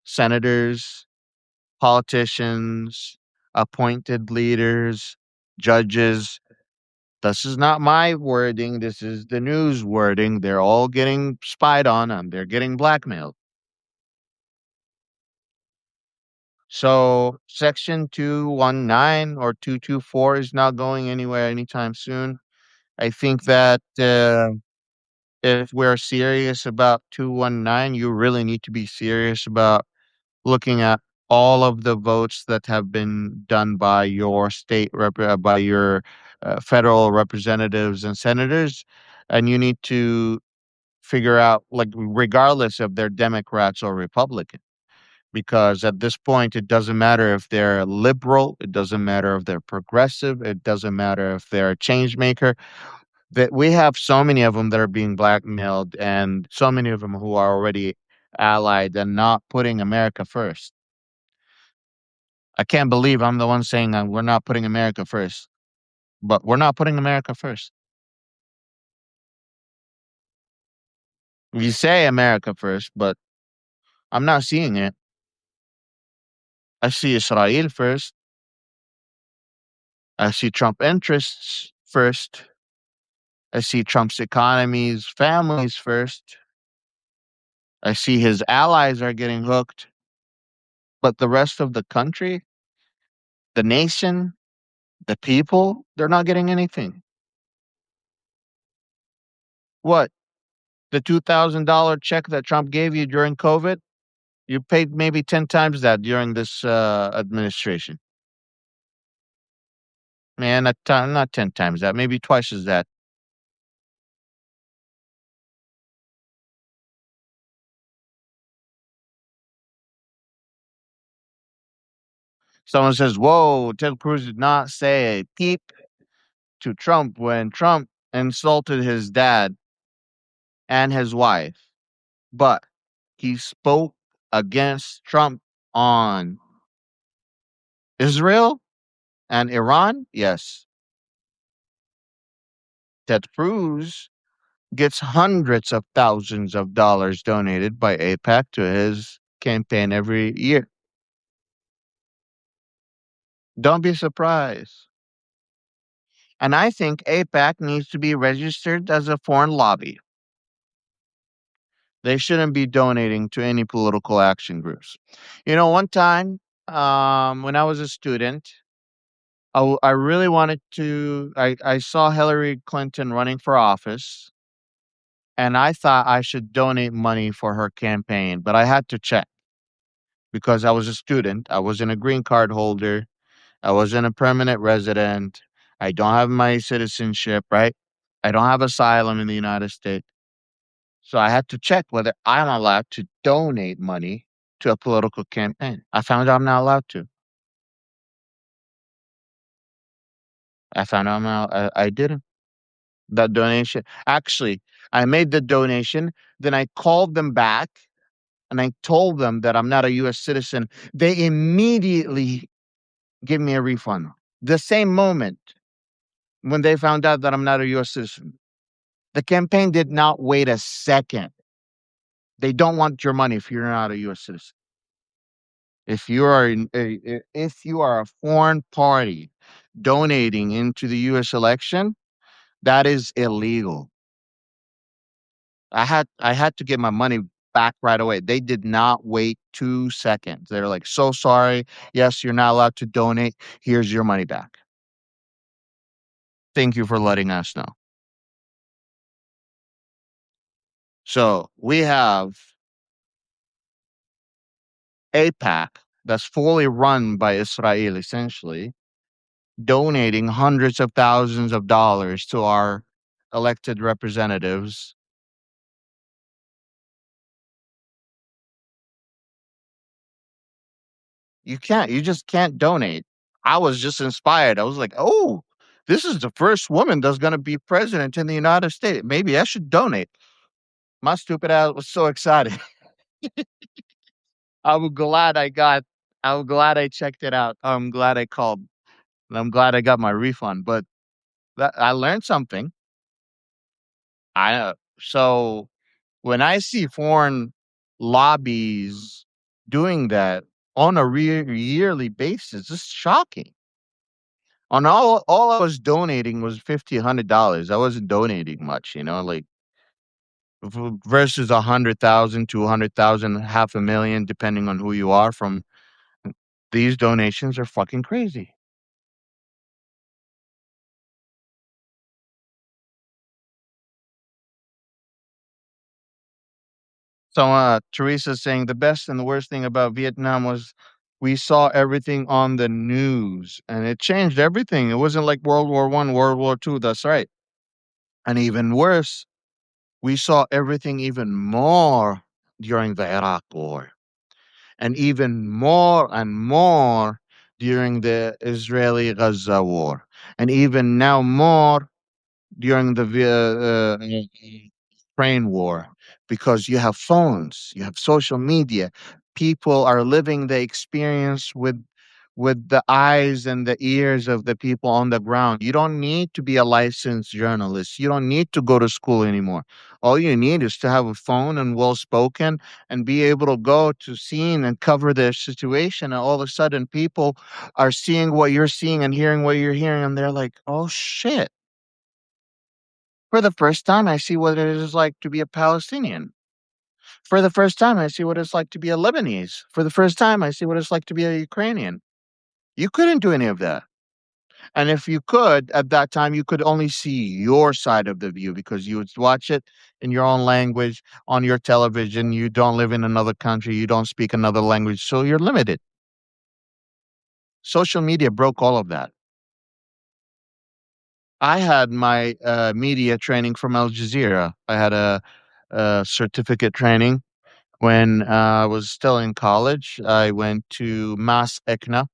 senators, politicians, appointed leaders, judges. This is not my wording. This is the news wording. They're all getting spied on and they're getting blackmailed. So Section 219 or 224 is not going anywhere anytime soon. I think that if we're serious about 219, you really need to be serious about looking at all of the votes that have been done by your by your federal representatives and senators, and you need to figure out, like, regardless if they're Democrats or Republican, because at this point it doesn't matter if they're liberal, it doesn't matter if they're progressive, it doesn't matter if they're a change maker. That we have so many of them that are being blackmailed, and so many of them who are already allied and not putting America first. I can't believe I'm the one saying that we're not putting America first, but we're not putting America first. We say America first, but I'm not seeing it. I see Israel first. I see Trump interests first. I see Trump's economies, families first. I see his allies are getting hooked, but the rest of the country, the nation, the people, they're not getting anything. What? The $2,000 check that Trump gave you during COVID? You paid maybe 10 times that during this administration. Man, not 10 times that, maybe twice as that. Someone says, whoa, Ted Cruz did not say a peep to Trump when Trump insulted his dad and his wife, but he spoke against Trump on Israel and Iran. Yes, Ted Cruz gets hundreds of thousands of dollars donated by APAC to his campaign every year. Don't be surprised. And I think APAC needs to be registered as a foreign lobby. They shouldn't be donating to any political action groups. One time when I was a student, I really wanted to. I saw Hillary Clinton running for office, and I thought I should donate money for her campaign, but I had to check because I was a student. I wasn't a green card holder. I wasn't a permanent resident. I don't have my citizenship, right? I don't have asylum in the United States. So I had to check whether I'm allowed to donate money to a political campaign. I found out I'm not allowed to. I found out I didn't. That donation actually, I made the donation, then I called them back and I told them that I'm not a US citizen. They immediately give me a refund. The same moment when they found out that I'm not a US citizen. The campaign did not wait a second. They don't want your money if you're not a US citizen. If you are if you are a foreign party donating into the US election, that is illegal. I had to get my money back right away. They did not wait 2 seconds. They're like, "So sorry. Yes, you're not allowed to donate. Here's your money back. Thank you for letting us know." So, we have AIPAC that's fully run by Israel, essentially, donating hundreds of thousands of dollars to our elected representatives. You just can't donate. I was just inspired. I was like, "Oh, this is the first woman that's gonna be president in the United States. Maybe I should donate." My stupid ass was so excited. I'm glad I got I'm glad I checked it out. I'm glad I called, and I'm glad I got my refund, but that I learned something. So when I see foreign lobbies doing that on a yearly basis, it's shocking. On all I was donating was $50, $100. I wasn't donating much, like versus 100,000, 200,000, half a million, depending on who you are. From these donations are fucking crazy. So Teresa's saying the best and the worst thing about Vietnam was we saw everything on the news and it changed everything. It wasn't like World War I, World War II. That's right. And even worse, we saw everything even more during the Iraq War, and even more and more during the Israeli Gaza war, and even now more during the Ukraine war, because you have phones, you have social media. People are living the experience with the eyes and the ears of the people on the ground. You don't need to be a licensed journalist. You don't need to go to school anymore. All you need is to have a phone and well spoken and be able to go to scene and cover their situation. And all of a sudden, people are seeing what you're seeing and hearing what you're hearing, and they're like, "Oh shit." For the first time, I see what it is like to be a Palestinian. For the first time, I see what it's like to be a Lebanese. For the first time, I see what it's like to be a Ukrainian. You couldn't do any of that. And if you could, at that time, you could only see your side of the view because you would watch it in your own language on your television. You don't live in another country. You don't speak another language. So you're limited. Social media broke all of that. I had my media training from Al Jazeera. I had a certificate training when I was still in college. I went to Mass Ekna.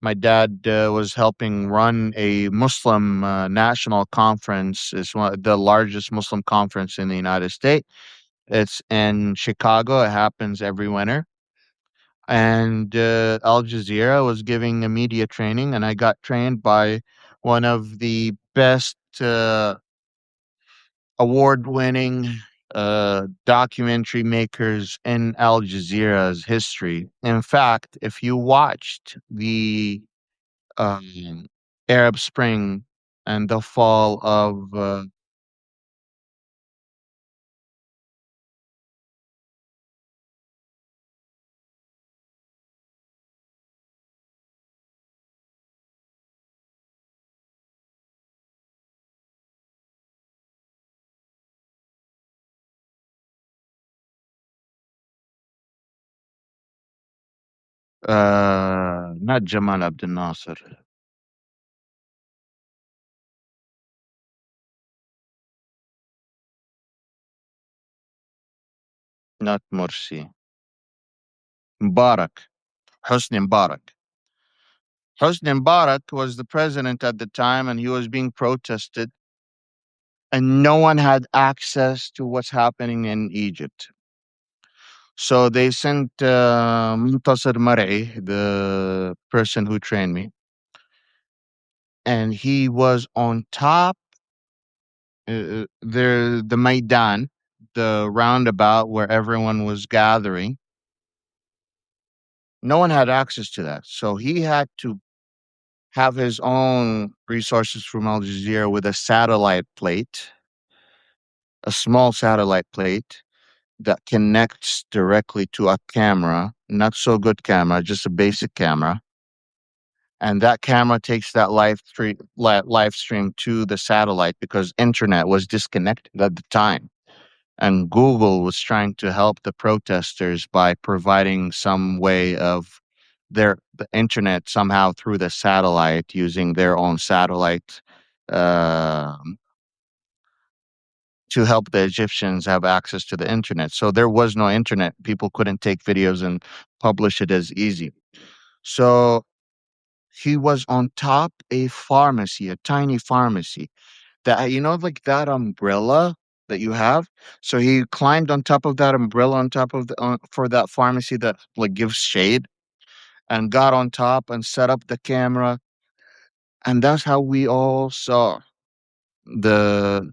My dad was helping run a Muslim national conference. It's one of the largest Muslim conference in the United States. It's in Chicago. It happens every winter. And Al Jazeera was giving a media training, and I got trained by one of the best award-winning documentary makers in Al Jazeera's history. In fact, if you watched the um, Arab Spring and the fall of not Jamal Abdel Nasser, not Morsi. Mubarak. Hosni Mubarak. Hosni Mubarak was the president at the time, and he was being protested, and no one had access to what's happening in Egypt. So they sent Muntasir Mar'i, the person who trained me, and he was on top the Maidan, the roundabout where everyone was gathering. No one had access to that, so he had to have his own resources from Al Jazeera with a satellite plate, a small satellite plate that connects directly to a camera, not so good camera, just a basic camera. And that camera takes that live stream to the satellite because internet was disconnected at the time. And Google was trying to help the protesters by providing some way of the internet somehow through the satellite using their own satellite uh, to help the Egyptians have access to the internet. So there was no internet. People couldn't take videos and publish it as easy. So he was on top a pharmacy, a tiny pharmacy that like that umbrella that you have. So he climbed on top of that umbrella on top of the for that pharmacy that like gives shade and got on top and set up the camera, and that's how we all saw the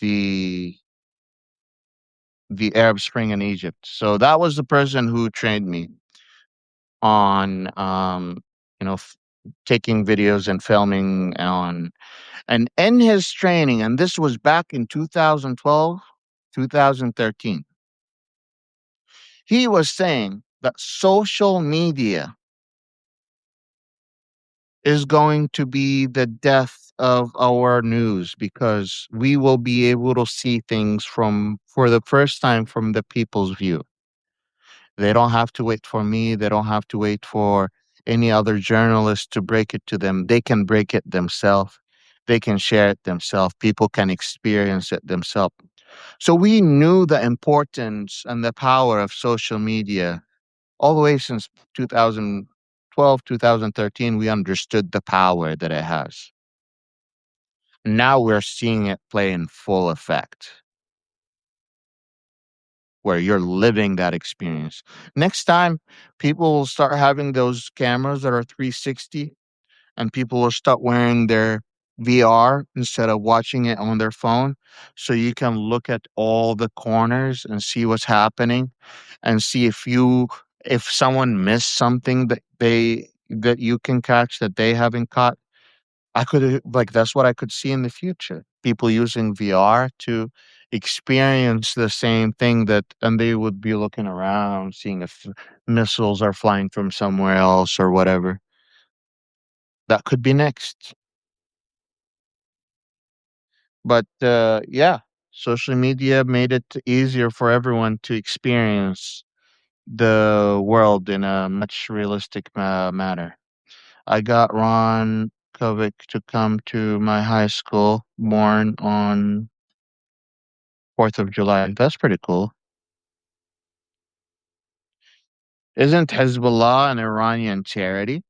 the the Arab Spring in Egypt. So that was the person who trained me on you know f- taking videos and filming on. And in his training, and this was back in 2012, 2013, he was saying that social media is going to be the death of our news because we will be able to see things for the first time from the people's view. They don't have to wait for me. They don't have to wait for any other journalist to break it to them. They can break it themselves. They can share it themselves. People can experience it themselves. So we knew the importance and the power of social media all the way since 2012, 2013. We understood the power that it has. Now we're seeing it play in full effect where you're living that experience. Next time, people will start having those cameras that are 360, and people will start wearing their VR instead of watching it on their phone. So you can look at all the corners and see what's happening and see if someone missed something that you can catch that they haven't caught. I could like that's what I could see in the future. People using VR to experience the same thing and they would be looking around, seeing if missiles are flying from somewhere else or whatever. That could be next. But yeah, social media made it easier for everyone to experience the world in a much realistic manner. I got Ron Kovic to come to my high school, born on 4th of July. That's pretty cool. Isn't Hezbollah an Iranian charity?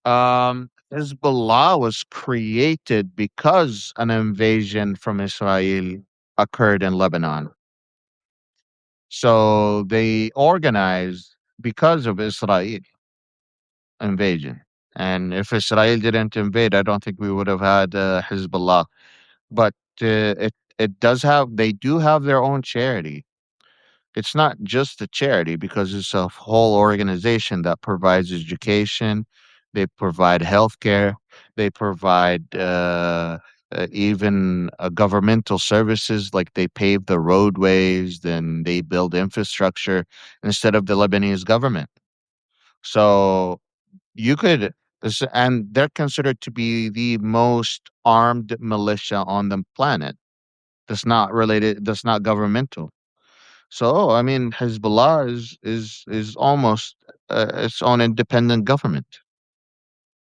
Hezbollah was created because an invasion from Israel occurred in Lebanon. So they organized because of Israel invasion. And if Israel didn't invade, I don't think we would have had Hezbollah. But they do have their own charity. It's not just a charity because it's a whole organization that provides education. They provide healthcare. They provide even governmental services, like they pave the roadways, then they build infrastructure instead of the Lebanese government. So you could, and they're considered to be the most armed militia on the planet. That's not governmental. So, I mean, Hezbollah is almost its own independent government.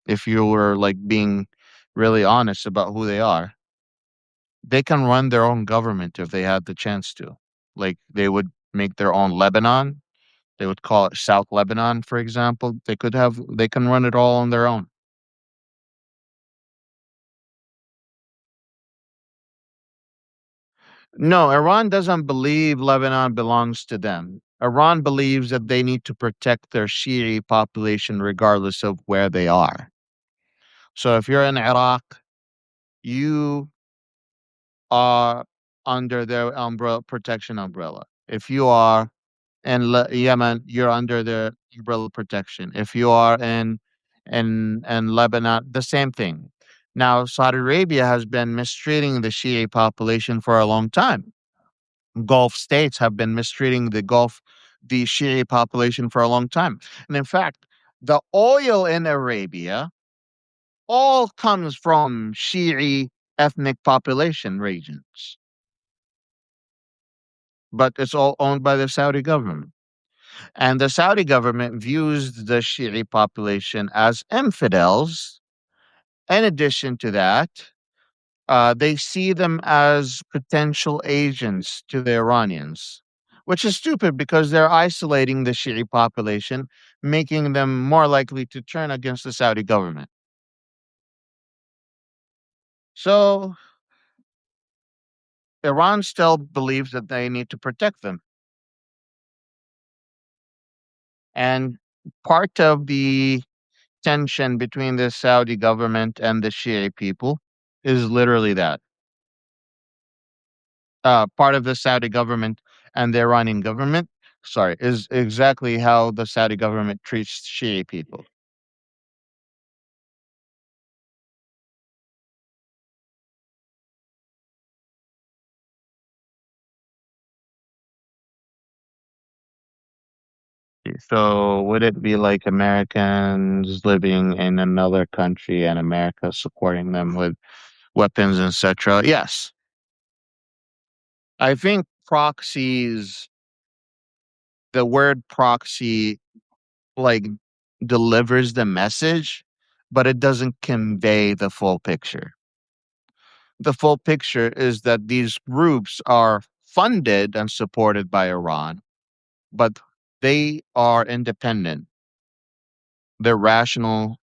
If you were like being really honest about who they are, they can run their own government if they had the chance to. Like they would make their own Lebanon. They would call it South Lebanon, for example. They can run it all on their own. No, Iran doesn't believe Lebanon belongs to them. Iran believes that they need to protect their Shi'i population regardless of where they are. So if you're in Iraq, you are under their umbrella protection umbrella. If you are in Yemen, you're under their umbrella protection. If you are in Lebanon, the same thing. Now, Saudi Arabia has been mistreating the Shi'i population for a long time. Gulf states have been mistreating the Shi'i population for a long time. And in fact, the oil in Arabia all comes from Shi'i ethnic population regions, but it's all owned by the Saudi government. And the Saudi government views the Shi'i population as infidels. In addition to that, they see them as potential agents to the Iranians, which is stupid because they're isolating the Shi'i population, making them more likely to turn against the Saudi government. So Iran still believes that they need to protect them. And part of the tension between the Saudi government and the Shi'i people is literally that. Part of the Saudi government and the Iranian government, sorry, is exactly how the Saudi government treats Shi'i people. So would it be like Americans living in another country and America supporting them with weapons, etc.? Yes. I think proxies, the word proxy, like delivers the message, but it doesn't convey the full picture. The full picture is that these groups are funded and supported by Iran, but they are independent. They're rational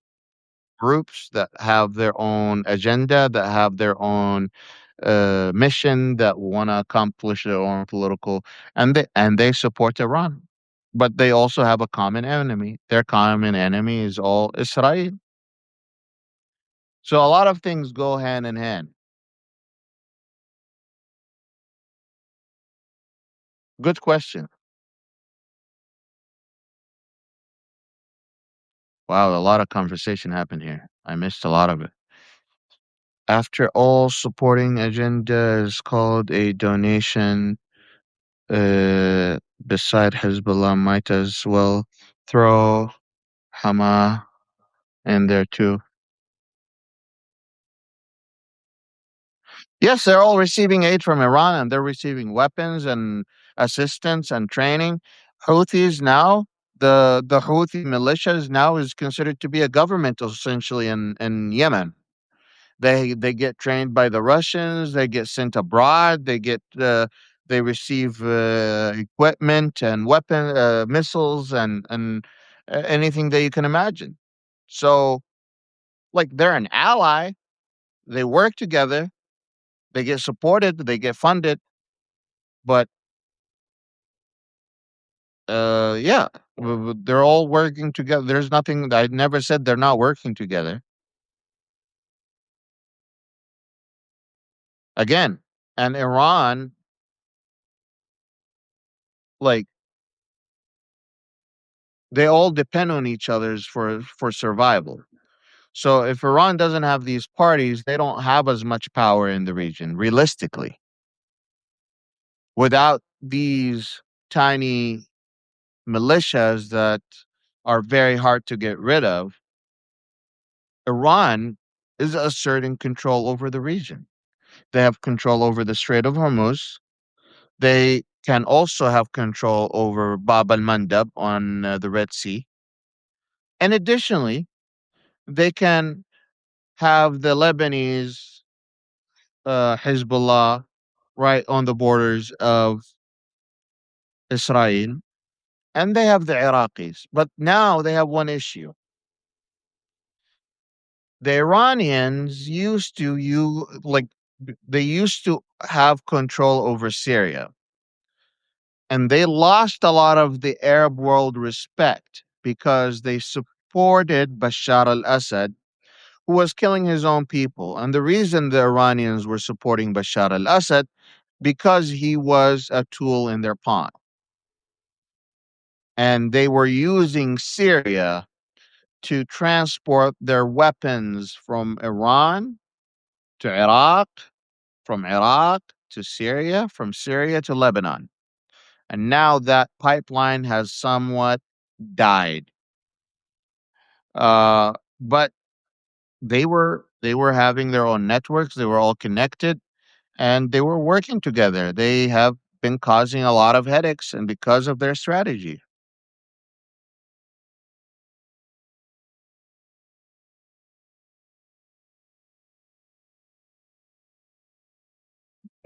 groups that have their own agenda, that have their own mission, that want to accomplish their own political, and they support Iran. But they also have a common enemy. Their common enemy is all Israel. So a lot of things go hand in hand. Good question. Wow, a lot of conversation happened here. I missed a lot of it. After all supporting agenda is called a donation, beside Hezbollah might as well throw Hama in there too. Yes, they're all receiving aid from Iran and they're receiving weapons and assistance and training. Houthis now, the Houthi militias now is considered to be a government essentially in Yemen. They get trained by the Russians. They get sent abroad. They receive equipment and weapon missiles and anything that you can imagine. So, like they're an ally. They work together. They get supported. They get funded. But yeah, they're all working together. There's nothing. I never said they're not working together. Again, and Iran, like they all depend on each other's for survival. So if Iran doesn't have these parties, they don't have as much power in the region, realistically. Without these tiny militias that are very hard to get rid of, Iran is asserting control over the region. They have control over the Strait of Hormuz. They can also have control over Bab al Mandab on the Red Sea. And additionally, they can have the Lebanese Hezbollah right on the borders of Israel, and they have the Iraqis. But now they have one issue. The Iranians used to you like they used to have control over Syria, and they lost a lot of the Arab world respect because they supported Bashar al-Assad, who was killing his own people. And the reason the Iranians were supporting Bashar al-Assad because he was a tool in their pawn, and they were using Syria to transport their weapons from Iran to Iraq, from Iraq to Syria, from Syria to Lebanon. And now that pipeline has somewhat died. But they were having their own networks. They were all connected, and they were working together. They have been causing a lot of headaches, and because of their strategy.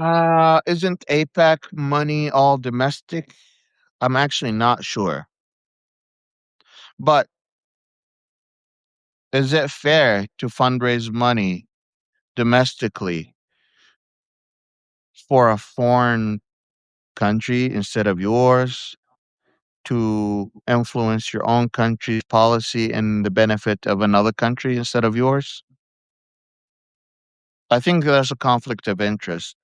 Isn't APAC money all domestic? I'm actually not sure. But is it fair to fundraise money domestically for a foreign country instead of yours to influence your own country's policy and the benefit of another country instead of yours? I think there's a conflict of interest.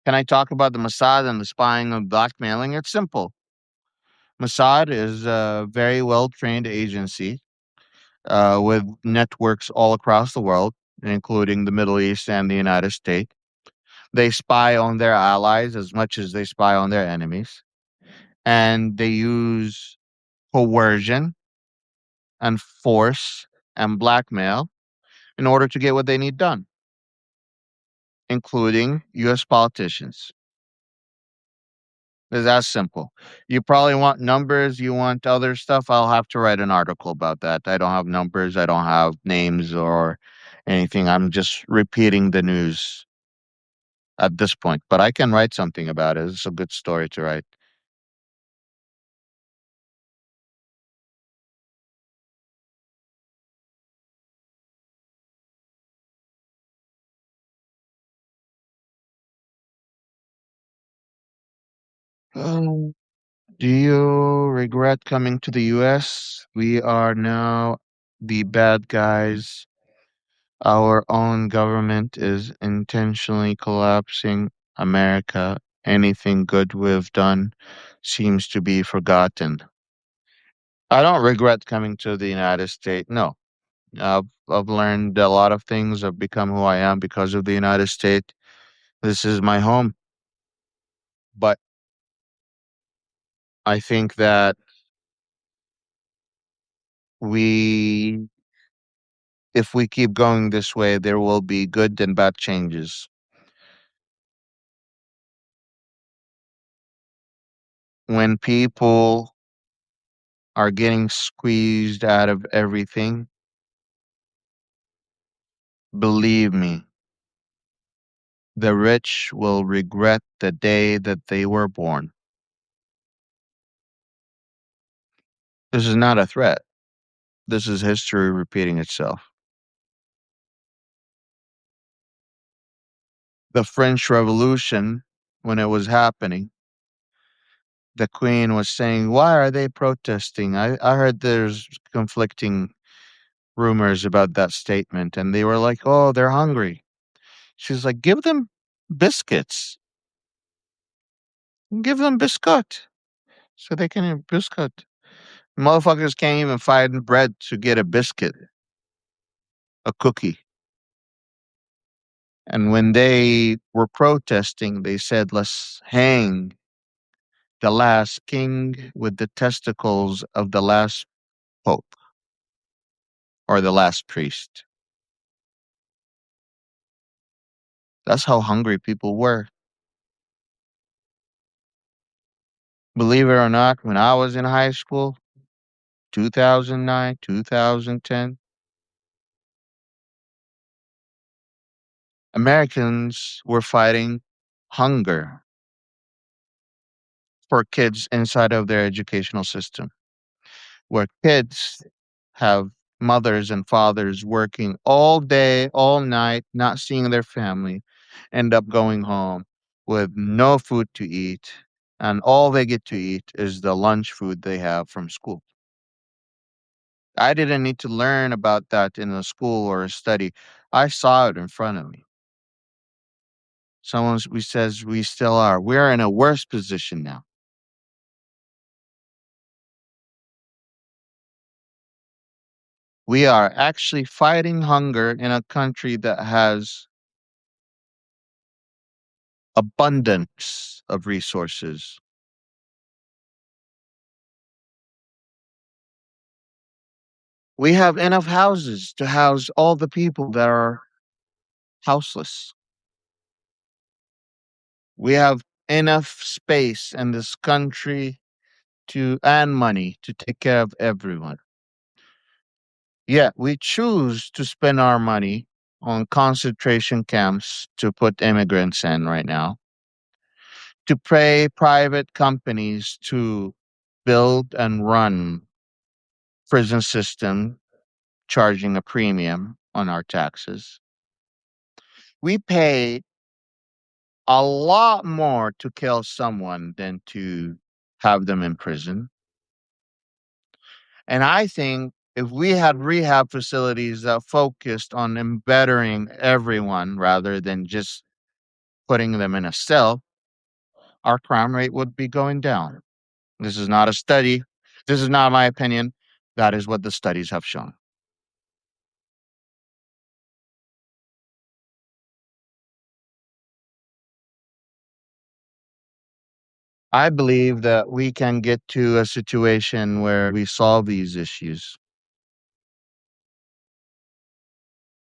Can I talk about the Mossad and the spying and blackmailing? It's simple. Mossad is a very well trained agency with networks all across the world, including the Middle East and the United States. They spy on their allies as much as they spy on their enemies, and they use coercion and force and blackmail in order to get what they need done, including US politicians. It's that simple. You probably want numbers, you want other stuff. I'll have to write an article about that. I don't have numbers, I don't have names or anything. I'm just repeating the news at this point, but I can write something about it. It's a good story to write. Um, do you regret coming to the US? We are now the bad guys. Our own government is intentionally collapsing America. Anything good we've done seems to be forgotten. I don't regret coming to the United States. No. I've learned a lot of things. I've become who I am because of the United States. This is my home. But I think that we if we keep going this way, there will be good and bad changes. When people are getting squeezed out of everything, believe me, the rich will regret the day that they were born. This is not a threat. This is history repeating itself. The French Revolution, when it was happening, the Queen was saying, "Why are they protesting?" I heard there's conflicting rumors about that statement, and they were like, "Oh, they're hungry." She's like, "Give them biscuits. Give them biscuit so they can eat biscuit." Motherfuckers can't even find bread to get a biscuit, a cookie. And when they were protesting, they said, "Let's hang the last king with the testicles of the last pope or the last priest." That's how hungry people were. Believe it or not, when I was in high school, 2009, 2010, Americans were fighting hunger for kids inside of their educational system, where kids have mothers and fathers working all day, all night, not seeing their family, end up going home with no food to eat. And all they get to eat is the lunch food they have from school. I didn't need to learn about that in a school or a study. I saw it in front of me. Someone we says we still are. We're in a worse position now. We are actually fighting hunger in a country that has abundance of resources. We have enough houses to house all the people that are houseless. We have enough space in this country to and money to take care of everyone. Yet we choose to spend our money on concentration camps to put immigrants in right now, to pay private companies to build and run prison system charging a premium on our taxes. We pay a lot more to kill someone than to have them in prison. And I think if we had rehab facilities that focused on embedding everyone rather than just putting them in a cell, our crime rate would be going down. This is not a study. This is not my opinion. That is what the studies have shown. I believe that we can get to a situation where we solve these issues,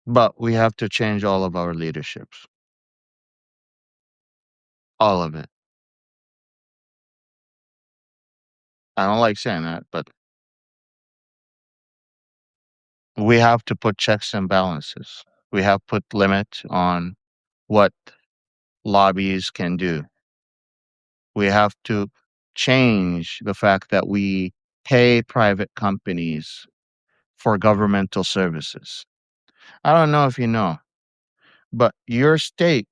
but we have to change all of our leaderships, all of it. I don't like saying that, but we have to put checks and balances. We have put limit on what lobbies can do. We have to change the fact that we pay private companies for governmental services. I don't know if you know, but your state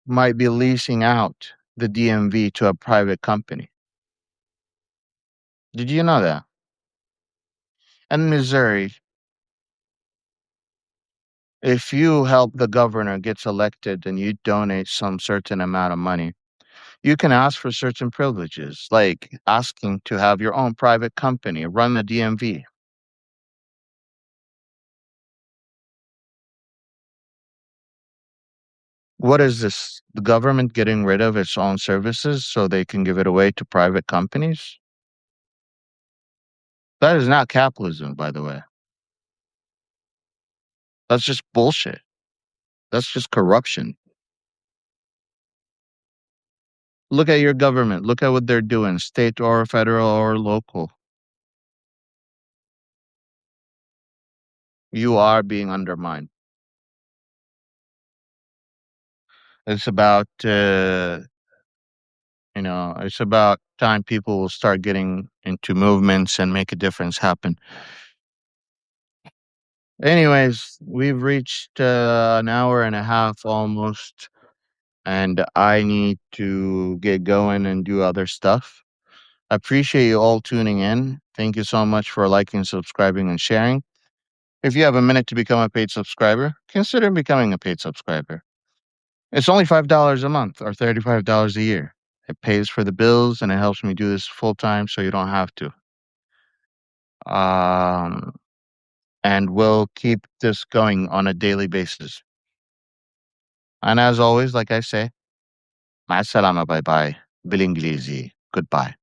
might be leasing out the DMV to a private company. Did you know that? In Missouri, if you help the governor gets elected and you donate some certain amount of money, you can ask for certain privileges, like asking to have your own private company run the DMV. What is this? The government getting rid of its own services so they can give it away to private companies? That is not capitalism, by the way. That's just bullshit. That's just corruption. Look at your government. Look at what they're doing, state or federal or local. You are being undermined. It's about, it's about time people will start getting into movements and make a difference happen. Anyways, we've reached an hour and a half almost, and I need to get going and do other stuff. I appreciate you all tuning in. Thank you so much for liking, subscribing, and sharing. If you have a minute to become a paid subscriber, consider becoming a paid subscriber. It's only $5 a month or $35 a year. It pays for the bills and it helps me do this full time so you don't have to. Um, and we'll keep this going on a daily basis. And as always, like I say, مع السلامة, bye bye. بالإنجليزي. Goodbye.